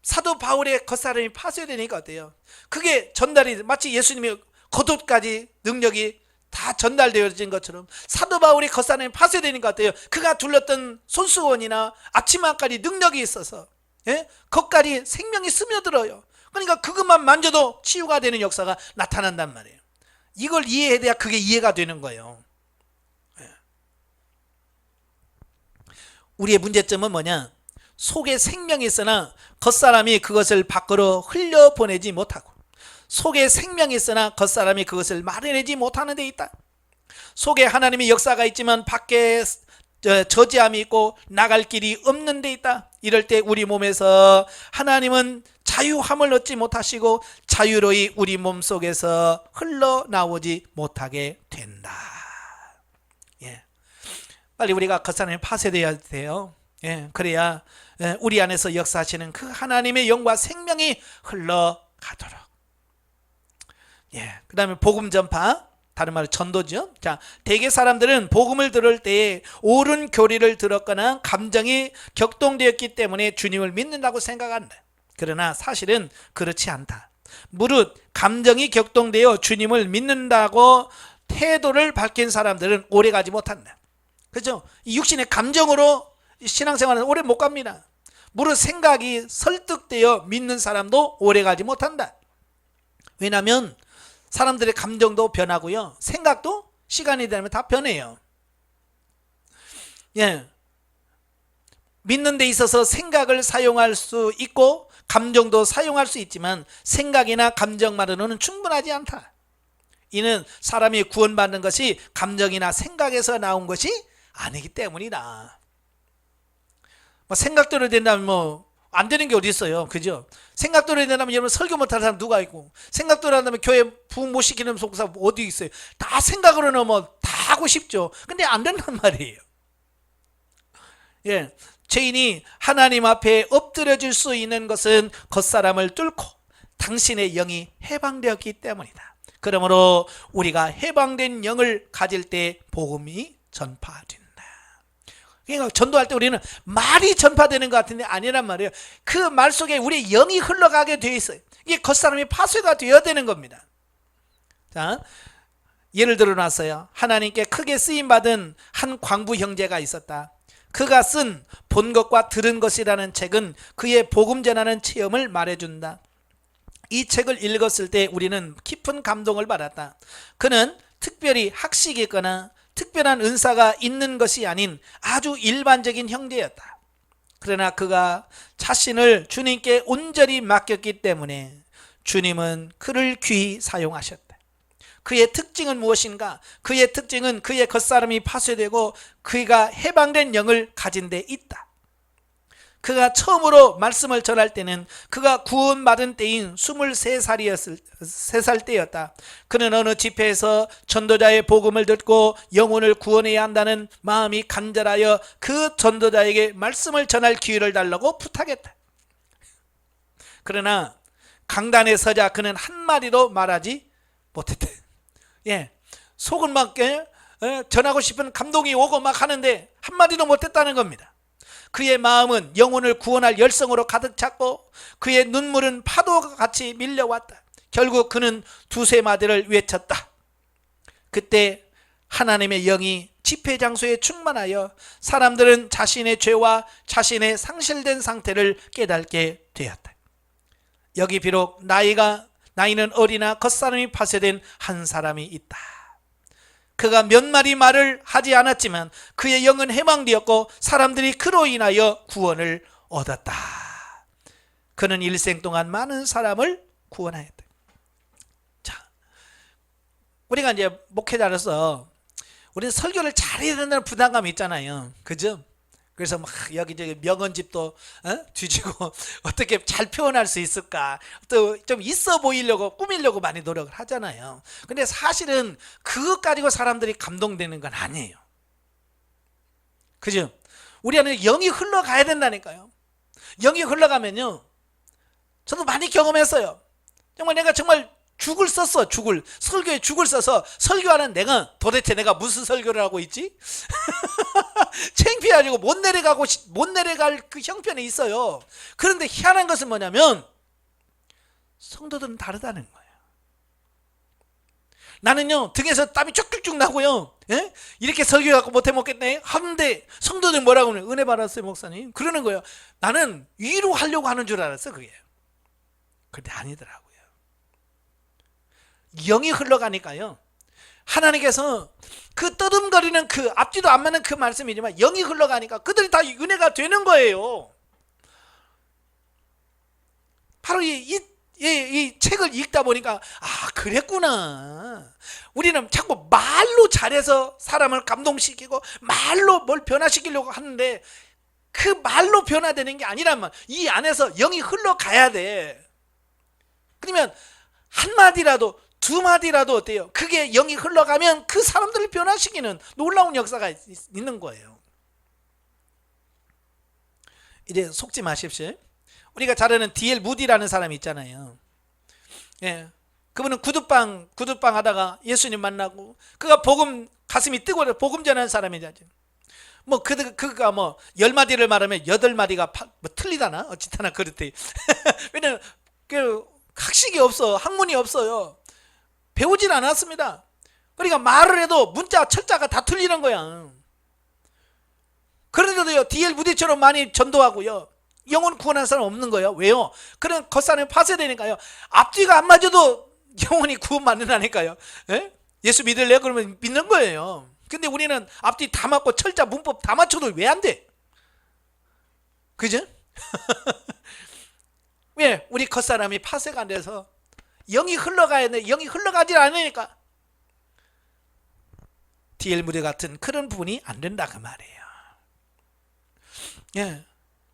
사도 바울의 겉사람이 파쇄되니까 어때요? 그게 전달이, 마치 예수님의 겉옷까지 능력이 다 전달되어진 것처럼 사도 바울이 겉사람이 파쇄되니까 어때요? 그가 둘렀던 손수건이나 앞치마까지 능력이 있어서, 예? 거기까지 생명이 스며들어요. 그러니까 그것만 만져도 치유가 되는 역사가 나타난단 말이에요. 이걸 이해해야 돼야 그게 이해가 되는 거예요. 예. 우리의 문제점은 뭐냐? 속에 생명이 있으나 겉사람이 그것을 밖으로 흘려보내지 못하고, 속에 생명이 있으나 겉사람이 그것을 말해내지 못하는 데 있다. 속에 하나님의 역사가 있지만 밖에 저지함이 있고 나갈 길이 없는 데 있다. 이럴 때 우리 몸에서 하나님은 자유함을 얻지 못하시고 자유로이 우리 몸속에서 흘러나오지 못하게 된다. 예. 빨리 우리가 겉사람이 파쇄되어야 돼요. 예. 그래야 우리 안에서 역사하시는 그 하나님의 영과 생명이 흘러가도록. 예. 그 다음에 복음 전파, 다른 말로 전도죠. 자, 대개 사람들은 복음을 들을 때에 옳은 교리를 들었거나 감정이 격동되었기 때문에 주님을 믿는다고 생각한다. 그러나 사실은 그렇지 않다. 무릇 감정이 격동되어 주님을 믿는다고 태도를 밝힌 사람들은 오래가지 못한다. 그렇죠? 이 육신의 감정으로 신앙생활은 오래 못 갑니다. 무릇 생각이 설득되어 믿는 사람도 오래가지 못한다. 왜냐하면 사람들의 감정도 변하고요, 생각도 시간이 되면 다 변해요. 예. 믿는 데 있어서 생각을 사용할 수 있고 감정도 사용할 수 있지만 생각이나 감정만으로는 충분하지 않다. 이는 사람이 구원받는 것이 감정이나 생각에서 나온 것이 아니기 때문이다. 생각대로 된다면 안 되는 게 어디 있어요, 그죠? 생각대로 된다면 여러분 설교 못하는 사람 누가 있고, 생각대로 한다면 교회 부흥 못 시키는 속사 어디 있어요? 다 생각으로는 다 하고 싶죠. 근데 안 된단 말이에요. 예, 죄인이 하나님 앞에 엎드려질 수 있는 것은 겉사람을 뚫고 당신의 영이 해방되었기 때문이다. 그러므로 우리가 해방된 영을 가질 때 복음이 전파된다. 그러니까 전도할 때 우리는 말이 전파되는 것 같은데 아니란 말이에요. 그 말 속에 우리 영이 흘러가게 되어 있어요. 이게 겉사람이 파쇄가 되어야 되는 겁니다. 자, 예를 들어 놨어요. 하나님께 크게 쓰임받은 한 광부 형제가 있었다. 그가 쓴 본 것과 들은 것이라는 책은 그의 복음 전하는 체험을 말해준다. 이 책을 읽었을 때 우리는 깊은 감동을 받았다. 그는 특별히 학식이 있거나 특별한 은사가 있는 것이 아닌 아주 일반적인 형제였다. 그러나 그가 자신을 주님께 온전히 맡겼기 때문에 주님은 그를 귀히 사용하셨다. 그의 특징은 무엇인가? 그의 특징은 그의 겉사람이 파쇄되고 그가 해방된 영을 가진 데 있다. 그가 처음으로 말씀을 전할 때는 그가 구원받은 때인 23살 때였다. 그는 어느 집회에서 전도자의 복음을 듣고 영혼을 구원해야 한다는 마음이 간절하여 그 전도자에게 말씀을 전할 기회를 달라고 부탁했다. 그러나 강단에 서자 그는 한마디도 말하지 못했다. 속은 막 전하고 싶은 감동이 오고 막 하는데 한마디도 못했다는 겁니다. 그의 마음은 영혼을 구원할 열성으로 가득 찼고 그의 눈물은 파도가 같이 밀려왔다. 결국 그는 두세 마디를 외쳤다. 그때 하나님의 영이 집회 장소에 충만하여 사람들은 자신의 죄와 자신의 상실된 상태를 깨닫게 되었다. 여기 비록 나이는 어리나 겉사람이 파쇄된 한 사람이 있다. 그가 몇 마디 말을 하지 않았지만 그의 영은 해방되었고 사람들이 그로 인하여 구원을 얻었다. 그는 일생 동안 많은 사람을 구원하였다. 자, 우리가 이제 목회자로서 우리는 설교를 잘해야 된다는 부담감이 있잖아요. 그죠? 그래서 막 여기저기 명언집도 뒤지고 어떻게 잘 표현할 수 있을까, 또 좀 있어 보이려고 꾸미려고 많이 노력을 하잖아요. 근데 사실은 그것 가지고 사람들이 감동되는 건 아니에요. 그죠? 우리 안에 영이 흘러가야 된다니까요. 영이 흘러가면요, 저도 많이 경험했어요. 정말 내가 정말 죽을 썼어. 설교에 죽을 써서 설교하는 내가 도대체 내가 무슨 설교를 하고 있지? 창피해가지고 못 내려갈 그 형편이 있어요. 그런데 희한한 것은 뭐냐면 성도들은 다르다는 거예요. 나는요 등에서 땀이 쭉쭉쭉 나고요, 이렇게 설교해갖고 못해 먹겠네 하는데 성도들 뭐라고 하면 은혜 받았어요 목사님 그러는 거예요. 나는 위로하려고 하는 줄 알았어 그게. 그런데 아니더라고요. 영이 흘러가니까요, 하나님께서 그 떠듬거리는 그 앞뒤도 안 맞는 그 말씀이지만 영이 흘러가니까 그들이 다 은혜가 되는 거예요. 바로 이 책을 읽다 보니까 그랬구나. 우리는 자꾸 말로 잘해서 사람을 감동시키고 말로 뭘 변화시키려고 하는데 그 말로 변화되는 게 아니란 말. 이 안에서 영이 흘러가야 돼. 그러면 한마디라도 두 마디라도 어때요? 그게 영이 흘러가면 그 사람들을 변화시키는 놀라운 역사가 있는 거예요. 이제 속지 마십시오. 우리가 잘 아는 D.L. 무디라는 사람이 있잖아요. 그분은 구두방 하다가 예수님 만나고 그가 복음 가슴이 뜨고 복음 전하는 사람이죠. 뭐 그가 뭐 10마디를 말하면 8마디가 뭐 틀리다나 어찌다나 그렇대. 왜냐면 그 학식이 없어, 학문이 없어요. 배우진 않았습니다. 그러니까 말을 해도 문자 철자가 다 틀리는 거야. 그런데도요 D.L. 무디처럼 많이 전도하고요 영혼 구원한 사람 없는 거예요. 왜요? 그런 겉사람이 파쇄되니까요. 앞뒤가 안 맞아도 영혼이 구원받는다니까요. 예수 믿을래요? 그러면 믿는 거예요. 근데 우리는 앞뒤 다 맞고 철자 문법 다 맞춰도 왜 안 돼? 그죠? 왜? 우리 겉사람이 파쇄가 안 돼서 영이 흘러가야 돼. 영이 흘러가지 않으니까 D.L. 무디 같은 그런 부분이 안 된다 그 말이에요.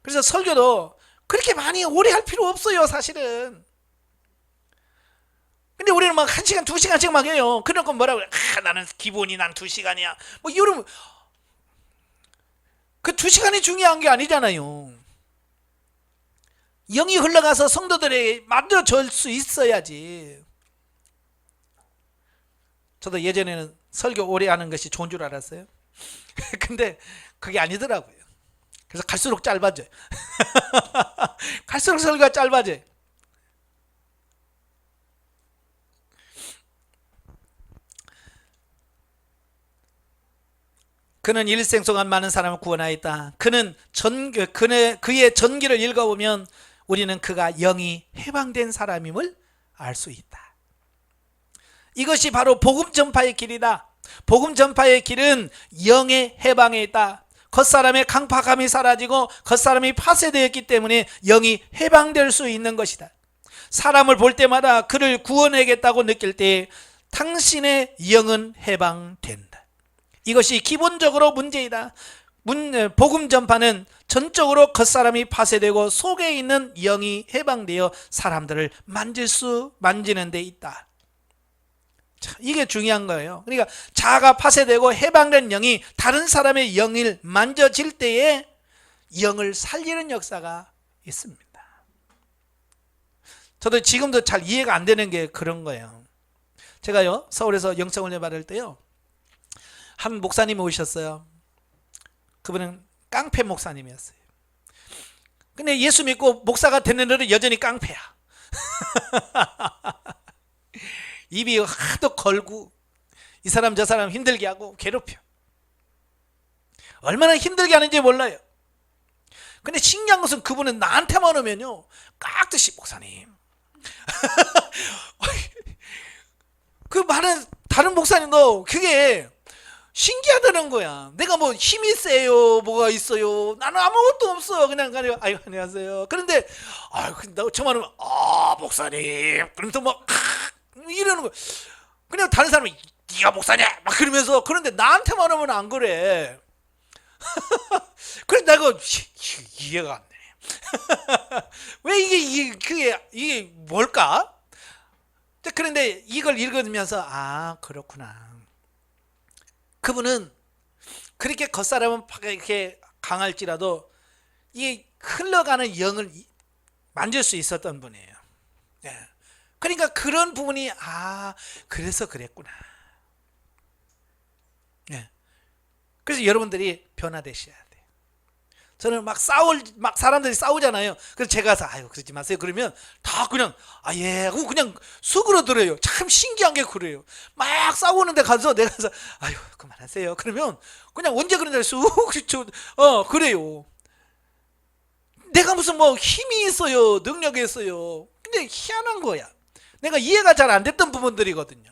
그래서 설교도 그렇게 많이 오래 할 필요 없어요 사실은. 근데 우리는 막 1시간 2시간씩 막 해요. 그러니까 뭐라고 그래? 나는 기본이 난 2시간이야 뭐 이러면 그 2시간이 중요한 게 아니잖아요. 영이 흘러가서 성도들에게 만져줄 수 있어야지. 저도 예전에는 설교 오래 하는 것이 좋은 줄 알았어요. 근데 그게 아니더라고요. 그래서 갈수록 짧아져요. 갈수록 설교가 짧아져요. 그는 일생 동안 많은 사람을 구원하였다. 그의 전기를 읽어보면 우리는 그가 영이 해방된 사람임을 알 수 있다. 이것이 바로 복음 전파의 길이다. 복음 전파의 길은 영의 해방에 있다. 겉사람의 강팍함이 사라지고 겉사람이 파쇄되었기 때문에 영이 해방될 수 있는 것이다. 사람을 볼 때마다 그를 구원하겠다고 느낄 때 당신의 영은 해방된다. 이것이 기본적으로 문제이다. 복음 전파는 전적으로 겉사람이 파쇄되고 속에 있는 영이 해방되어 사람들을 만지는 데 있다. 자, 이게 중요한 거예요. 그러니까 자아가 파쇄되고 해방된 영이 다른 사람의 영을 만져질 때에 영을 살리는 역사가 있습니다. 저도 지금도 잘 이해가 안 되는 게 그런 거예요. 제가요, 서울에서 영성훈련 받을 때요, 한 목사님이 오셨어요. 그분은 깡패 목사님이었어요. 근데 예수 믿고 목사가 됐는데도 여전히 깡패야. 입이 하도 걸고 이 사람 저 사람 힘들게 하고 괴롭혀. 얼마나 힘들게 하는지 몰라요. 근데 신기한 것은 그분은 나한테만 오면요, 깍듯이 목사님. 그 많은 다른 목사님도 그게 신기하다는 거야. 내가 뭐 힘이 세요, 뭐가 있어요. 나는 아무것도 없어요. 그냥 가요. 아유, 안녕하세요. 그런데 아유, 저만 오면 목사님. 그러면서 뭐 이러는 거야. 그냥 다른 사람이 네가 목사냐? 막 그러면서. 그런데 나한테만 오면 안 그래. 그래서 내가 이해가 안 돼. 왜 이게 뭘까? 그런데 이걸 읽으면서 그렇구나. 그분은 그렇게 겉사람은 이렇게 강할지라도 이 흘러가는 영을 만질 수 있었던 분이에요. 네. 그러니까 그런 부분이 그래서 그랬구나. 네. 그래서 여러분들이 변화되셔야 돼. 저는 막 사람들이 싸우잖아요. 그래서 제가 가서 그러지 마세요. 그러면 다 그냥 예 하고 그냥 수그러들어요. 참 신기한 게 그래요. 막 싸우는데 가서 내가 가서 그만하세요. 그러면 그냥 언제 그런지 쑥 그래요. 내가 무슨 뭐 힘이 있어요, 능력이 있어요. 근데 희한한 거야. 내가 이해가 잘 안 됐던 부분들이거든요.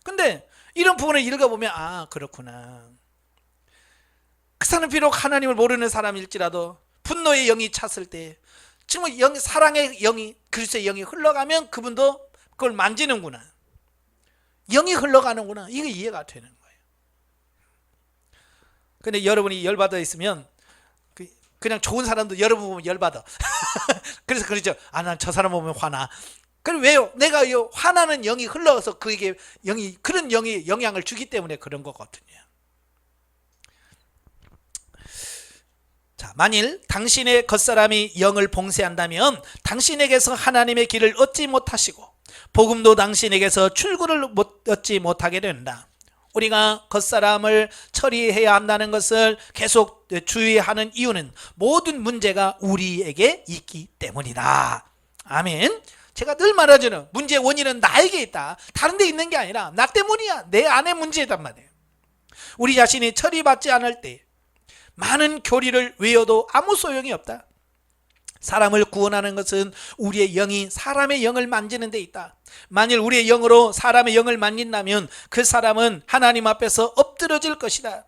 근데 이런 부분을 읽어보면 그렇구나. 그 사람은 비록 하나님을 모르는 사람일지라도 분노의 영이 찼을 때 정말 사랑의 영이, 그리스도의 영이 흘러가면 그분도 그걸 만지는구나. 영이 흘러가는구나. 이게 이해가 되는 거예요. 근데 여러분이 열받아 있으면 그냥 좋은 사람도 여러분 보면 열받아. 그래서 그러죠. 난 저 사람 보면 화나. 그럼 왜요? 내가 화나는 영이 흘러서 그에게 그런 영이 영향을 주기 때문에 그런 거거든요. 자, 만일 당신의 겉사람이 영을 봉쇄한다면 당신에게서 하나님의 길을 얻지 못하시고 복음도 당신에게서 출구를 얻지 못하게 된다. 우리가 겉사람을 처리해야 한다는 것을 계속 주의하는 이유는 모든 문제가 우리에게 있기 때문이다. 아멘. 제가 늘 말하잖아요. 문제의 원인은 나에게 있다. 다른 데 있는 게 아니라 나 때문이야. 내 안에 문제단 말이에요. 우리 자신이 처리받지 않을 때 많은 교리를 외워도 아무 소용이 없다. 사람을 구원하는 것은 우리의 영이 사람의 영을 만지는 데 있다. 만일 우리의 영으로 사람의 영을 만진다면 그 사람은 하나님 앞에서 엎드러질 것이다.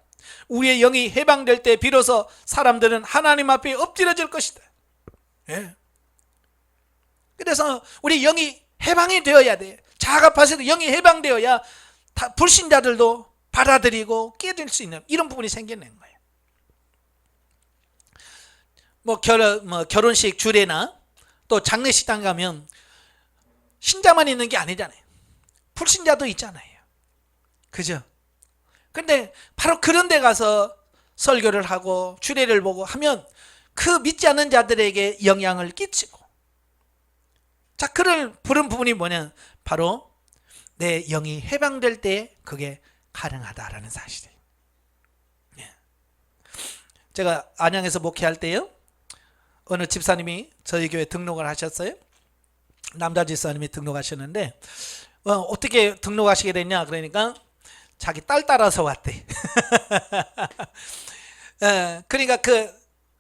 우리의 영이 해방될 때 비로소 사람들은 하나님 앞에 엎드러질 것이다. 예. 그래서 우리 영이 해방이 되어야 돼. 자아가 파쇄돼 영이 해방되어야 불신자들도 받아들이고 깨질 수 있는 이런 부분이 생겨낸 거예요. 결혼식 주례나 또 장례식장 가면 신자만 있는 게 아니잖아요. 불신자도 있잖아요. 그죠? 근데 바로 그런 데 가서 설교를 하고 주례를 보고 하면 그 믿지 않는 자들에게 영향을 끼치고, 자, 그를 부른 부분이 뭐냐? 바로 내 영이 해방될 때 그게 가능하다라는 사실이에요. 제가 안양에서 목회할 때요, 어느 집사님이 저희 교회 등록을 하셨어요. 남자 집사님이 등록하셨는데, 어떻게 등록하시게 됐냐? 그러니까 자기 딸 따라서 왔대. 그러니까 그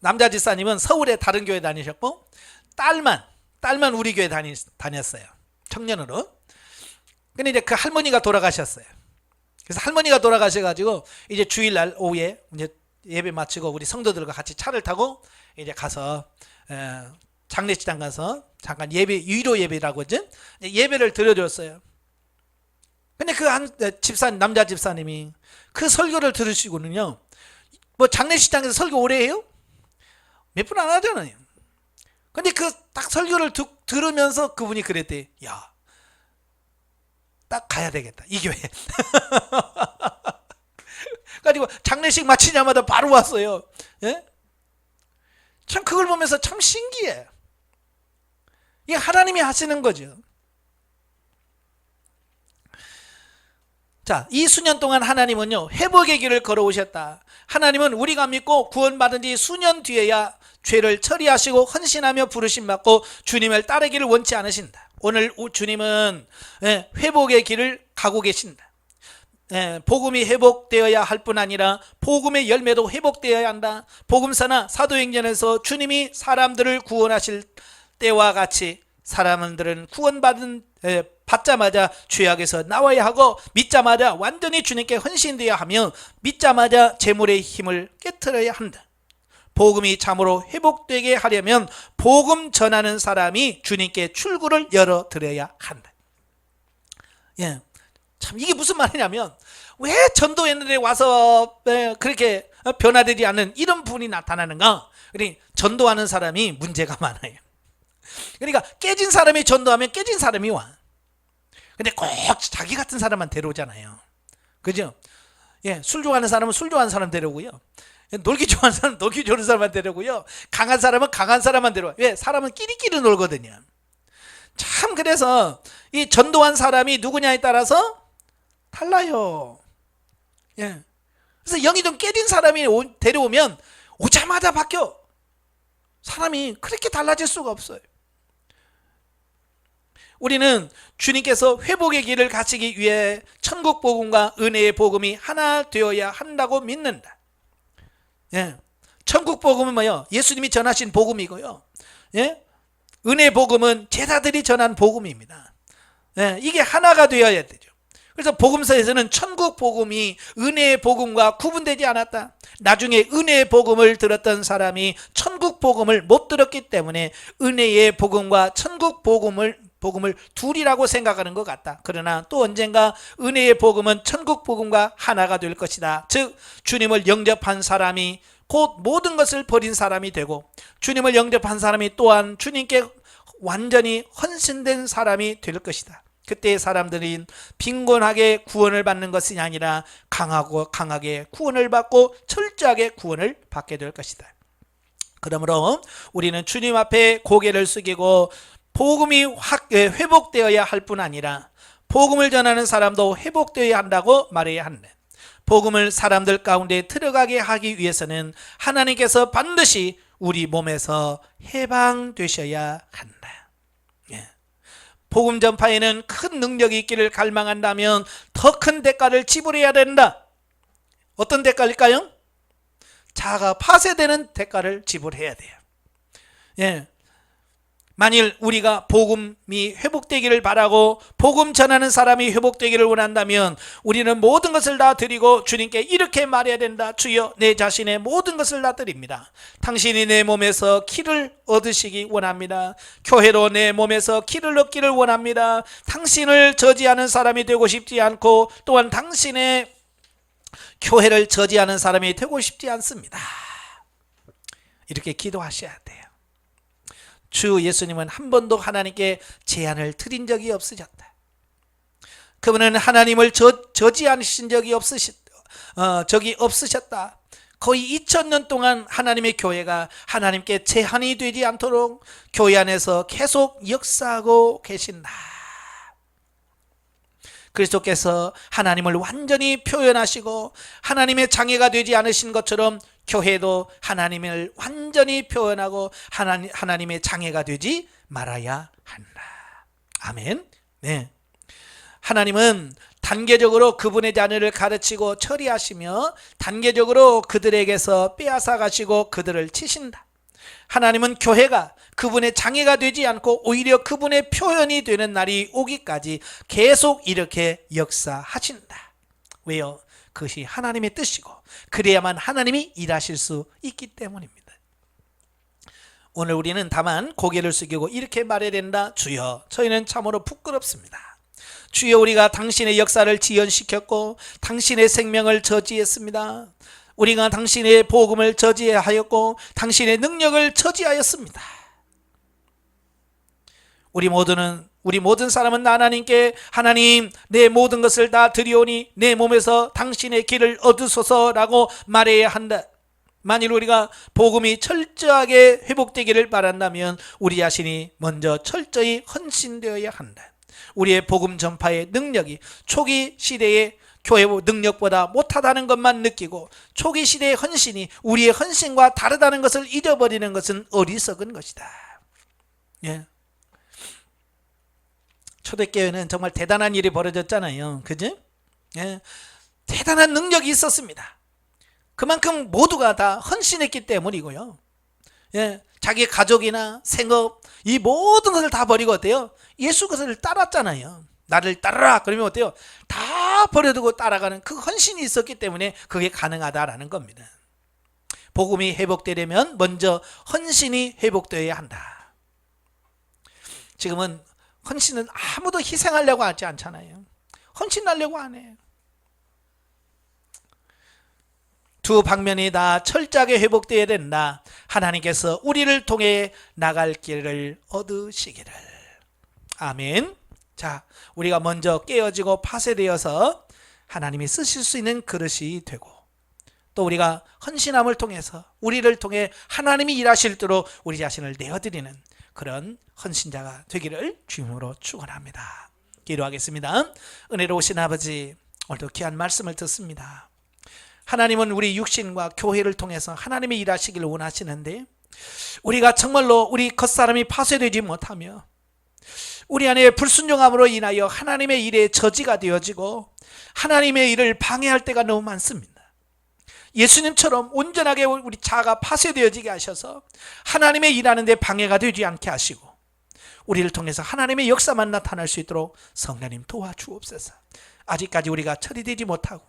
남자 집사님은 서울에 다른 교회 다니셨고, 딸만 우리 교회 다녔어요. 청년으로. 근데 이제 그 할머니가 돌아가셨어요. 그래서 할머니가 돌아가셔가지고 이제 주일날 오후에 이제 예배 마치고 우리 성도들과 같이 차를 타고 이제 가서 장례식장 가서 잠깐 예배, 위로 예배라고 하죠. 예배를 드려줬어요. 근데 그 한 남자 집사님이 그 설교를 들으시고는요, 뭐 장례식장에서 설교 오래 해요? 몇 분 안 하잖아요. 근데 그 딱 설교를 들으면서 그분이 그랬대. 야, 딱 가야 되겠다, 이 교회. 가지고 장례식 마치자마자 바로 왔어요. 예? 참 그걸 보면서 참 신기해. 이게 하나님이 하시는 거죠. 자, 이 수년 동안 하나님은요, 회복의 길을 걸어오셨다. 하나님은 우리가 믿고 구원받은 지 수년 뒤에야 죄를 처리하시고 헌신하며 부르심 받고 주님을 따르기를 원치 않으신다. 오늘 주님은 회복의 길을 가고 계신다. 복음이 회복되어야 할 뿐 아니라 복음의 열매도 회복되어야 한다. 복음서나 사도행전에서 주님이 사람들을 구원하실 때와 같이 사람들은 받자마자 죄악에서 나와야 하고, 믿자마자 완전히 주님께 헌신되어야 하며, 믿자마자 재물의 힘을 깨트려야 한다. 복음이 참으로 회복되게 하려면 복음 전하는 사람이 주님께 출구를 열어드려야 한다. 예, 참 이게 무슨 말이냐면, 왜 전도했는데 와서 그렇게 변화되지 않는 이런 부분이 나타나는가? 그러니 전도하는 사람이 문제가 많아요. 그러니까 깨진 사람이 전도하면 깨진 사람이 와. 근데 꼭 자기 같은 사람만 데려오잖아요. 그죠? 예, 술 좋아하는 사람은 술 좋아하는 사람 데려오고요. 놀기 좋아하는 사람은 놀기 좋아하는 사람만 데려오고요. 강한 사람은 강한 사람만 데려와요. 왜? 사람은 끼리끼리 놀거든요. 참, 그래서 이 전도한 사람이 누구냐에 따라서 달라요. 예. 그래서 영이 좀 깨진 사람이 데려오면 오자마자 바뀌어. 사람이 그렇게 달라질 수가 없어요. 우리는 주님께서 회복의 길을 가시기 위해 천국 복음과 은혜의 복음이 하나 되어야 한다고 믿는다. 예. 천국 복음은 뭐예요? 예수님이 전하신 복음이고요. 예? 은혜 복음은 제자들이 전한 복음입니다. 예. 이게 하나가 되어야 되죠. 그래서 복음서에서는 천국 복음이 은혜의 복음과 구분되지 않았다. 나중에 은혜의 복음을 들었던 사람이 천국 복음을 못 들었기 때문에 은혜의 복음과 천국 복음을 둘이라고 생각하는 것 같다. 그러나 또 언젠가 은혜의 복음은 천국 복음과 하나가 될 것이다. 즉 주님을 영접한 사람이 곧 모든 것을 버린 사람이 되고, 주님을 영접한 사람이 또한 주님께 완전히 헌신된 사람이 될 것이다. 그때 사람들이 빈곤하게 구원을 받는 것이 아니라 강하게 구원을 받고 철저하게 구원을 받게 될 것이다. 그러므로 우리는 주님 앞에 고개를 숙이고 복음이 회복되어야 할 뿐 아니라 복음을 전하는 사람도 회복되어야 한다고 말해야 한다. 복음을 사람들 가운데 들어가게 하기 위해서는 하나님께서 반드시 우리 몸에서 해방되셔야 한다. 복음 전파에는 큰 능력이 있기를 갈망한다면 더 큰 대가를 지불해야 된다. 어떤 대가일까요? 자아가 파쇄되는 대가를 지불해야 돼요. 예. 만일 우리가 복음이 회복되기를 바라고 복음 전하는 사람이 회복되기를 원한다면 우리는 모든 것을 다 드리고 주님께 이렇게 말해야 된다. 주여, 내 자신의 모든 것을 다 드립니다. 당신이 내 몸에서 키를 얻으시기 원합니다. 교회로 내 몸에서 키를 얻기를 원합니다. 당신을 저지하는 사람이 되고 싶지 않고 또한 당신의 교회를 저지하는 사람이 되고 싶지 않습니다. 이렇게 기도하셔야 돼요. 주 예수님은 한 번도 하나님께 제안을 드린 적이 없으셨다. 그분은 하나님을 저지하신 적이 없으셨다. 거의 2000년 동안 하나님의 교회가 하나님께 제한이 되지 않도록 교회 안에서 계속 역사하고 계신다. 그리스도께서 하나님을 완전히 표현하시고 하나님의 장애가 되지 않으신 것처럼 교회도 하나님을 완전히 표현하고 하나님의 장애가 되지 말아야 한다. 아멘. 네. 하나님은 단계적으로 그분의 자녀를 가르치고 처리하시며 단계적으로 그들에게서 빼앗아 가시고 그들을 치신다. 하나님은 교회가 그분의 장애가 되지 않고 오히려 그분의 표현이 되는 날이 오기까지 계속 이렇게 역사하신다. 왜요? 그것이 하나님의 뜻이고 그래야만 하나님이 일하실 수 있기 때문입니다. 오늘 우리는 다만 고개를 숙이고 이렇게 말해야 된다. 주여, 저희는 참으로 부끄럽습니다. 주여, 우리가 당신의 역사를 지연시켰고 당신의 생명을 저지했습니다. 우리가 당신의 복음을 저지하였고 당신의 능력을 저지하였습니다. 우리 모든 사람은 하나님께 하나님, 내 모든 것을 다 드리오니 내 몸에서 당신의 길을 얻으소서라고 말해야 한다. 만일 우리가 복음이 철저하게 회복되기를 바란다면 우리 자신이 먼저 철저히 헌신되어야 한다. 우리의 복음 전파의 능력이 초기 시대의 교회 능력보다 못하다는 것만 느끼고 초기 시대의 헌신이 우리의 헌신과 다르다는 것을 잊어버리는 것은 어리석은 것이다. 예. 초대교회는 정말 대단한 일이 벌어졌잖아요. 그지? 예. 대단한 능력이 있었습니다. 그만큼 모두가 다 헌신했기 때문이고요. 예. 자기 가족이나 생업, 이 모든 것을 다 버리고 어때요? 예수 것을 따랐잖아요. 나를 따르라 그러면 어때요? 다 버려두고 따라가는 그 헌신이 있었기 때문에 그게 가능하다라는 겁니다. 복음이 회복되려면 먼저 헌신이 회복되어야 한다. 지금은 헌신은 아무도 희생하려고 하지 않잖아요. 헌신하려고 안 해요. 두 방면이 다 철저하게 회복되어야 된다. 하나님께서 우리를 통해 나갈 길을 얻으시기를. 아멘. 자, 우리가 먼저 깨어지고 파쇄되어서 하나님이 쓰실 수 있는 그릇이 되고 또 우리가 헌신함을 통해서 우리를 통해 하나님이 일하실도록 우리 자신을 내어드리는 그런 헌신자가 되기를 주님으로 축원합니다. 기도하겠습니다. 은혜로우신 아버지, 오늘도 귀한 말씀을 듣습니다. 하나님은 우리 육신과 교회를 통해서 하나님이 일하시기를 원하시는데 우리가 정말로 우리 겉사람이 파쇄되지 못하며 우리 안에 불순종함으로 인하여 하나님의 일에 저지가 되어지고 하나님의 일을 방해할 때가 너무 많습니다. 예수님처럼 온전하게 우리 자아가 파쇄되어지게 하셔서 하나님의 일하는 데 방해가 되지 않게 하시고 우리를 통해서 하나님의 역사만 나타날 수 있도록 성령님 도와주옵소서. 아직까지 우리가 처리되지 못하고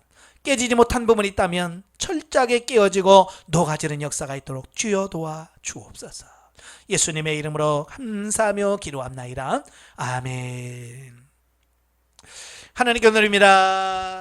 깨지지 못한 부분이 있다면 철저하게 깨어지고 녹아지는 역사가 있도록 주여 도와주옵소서. 예수님의 이름으로 감사하며 기도합나이다. 아멘. 하나님께 오늘입니다.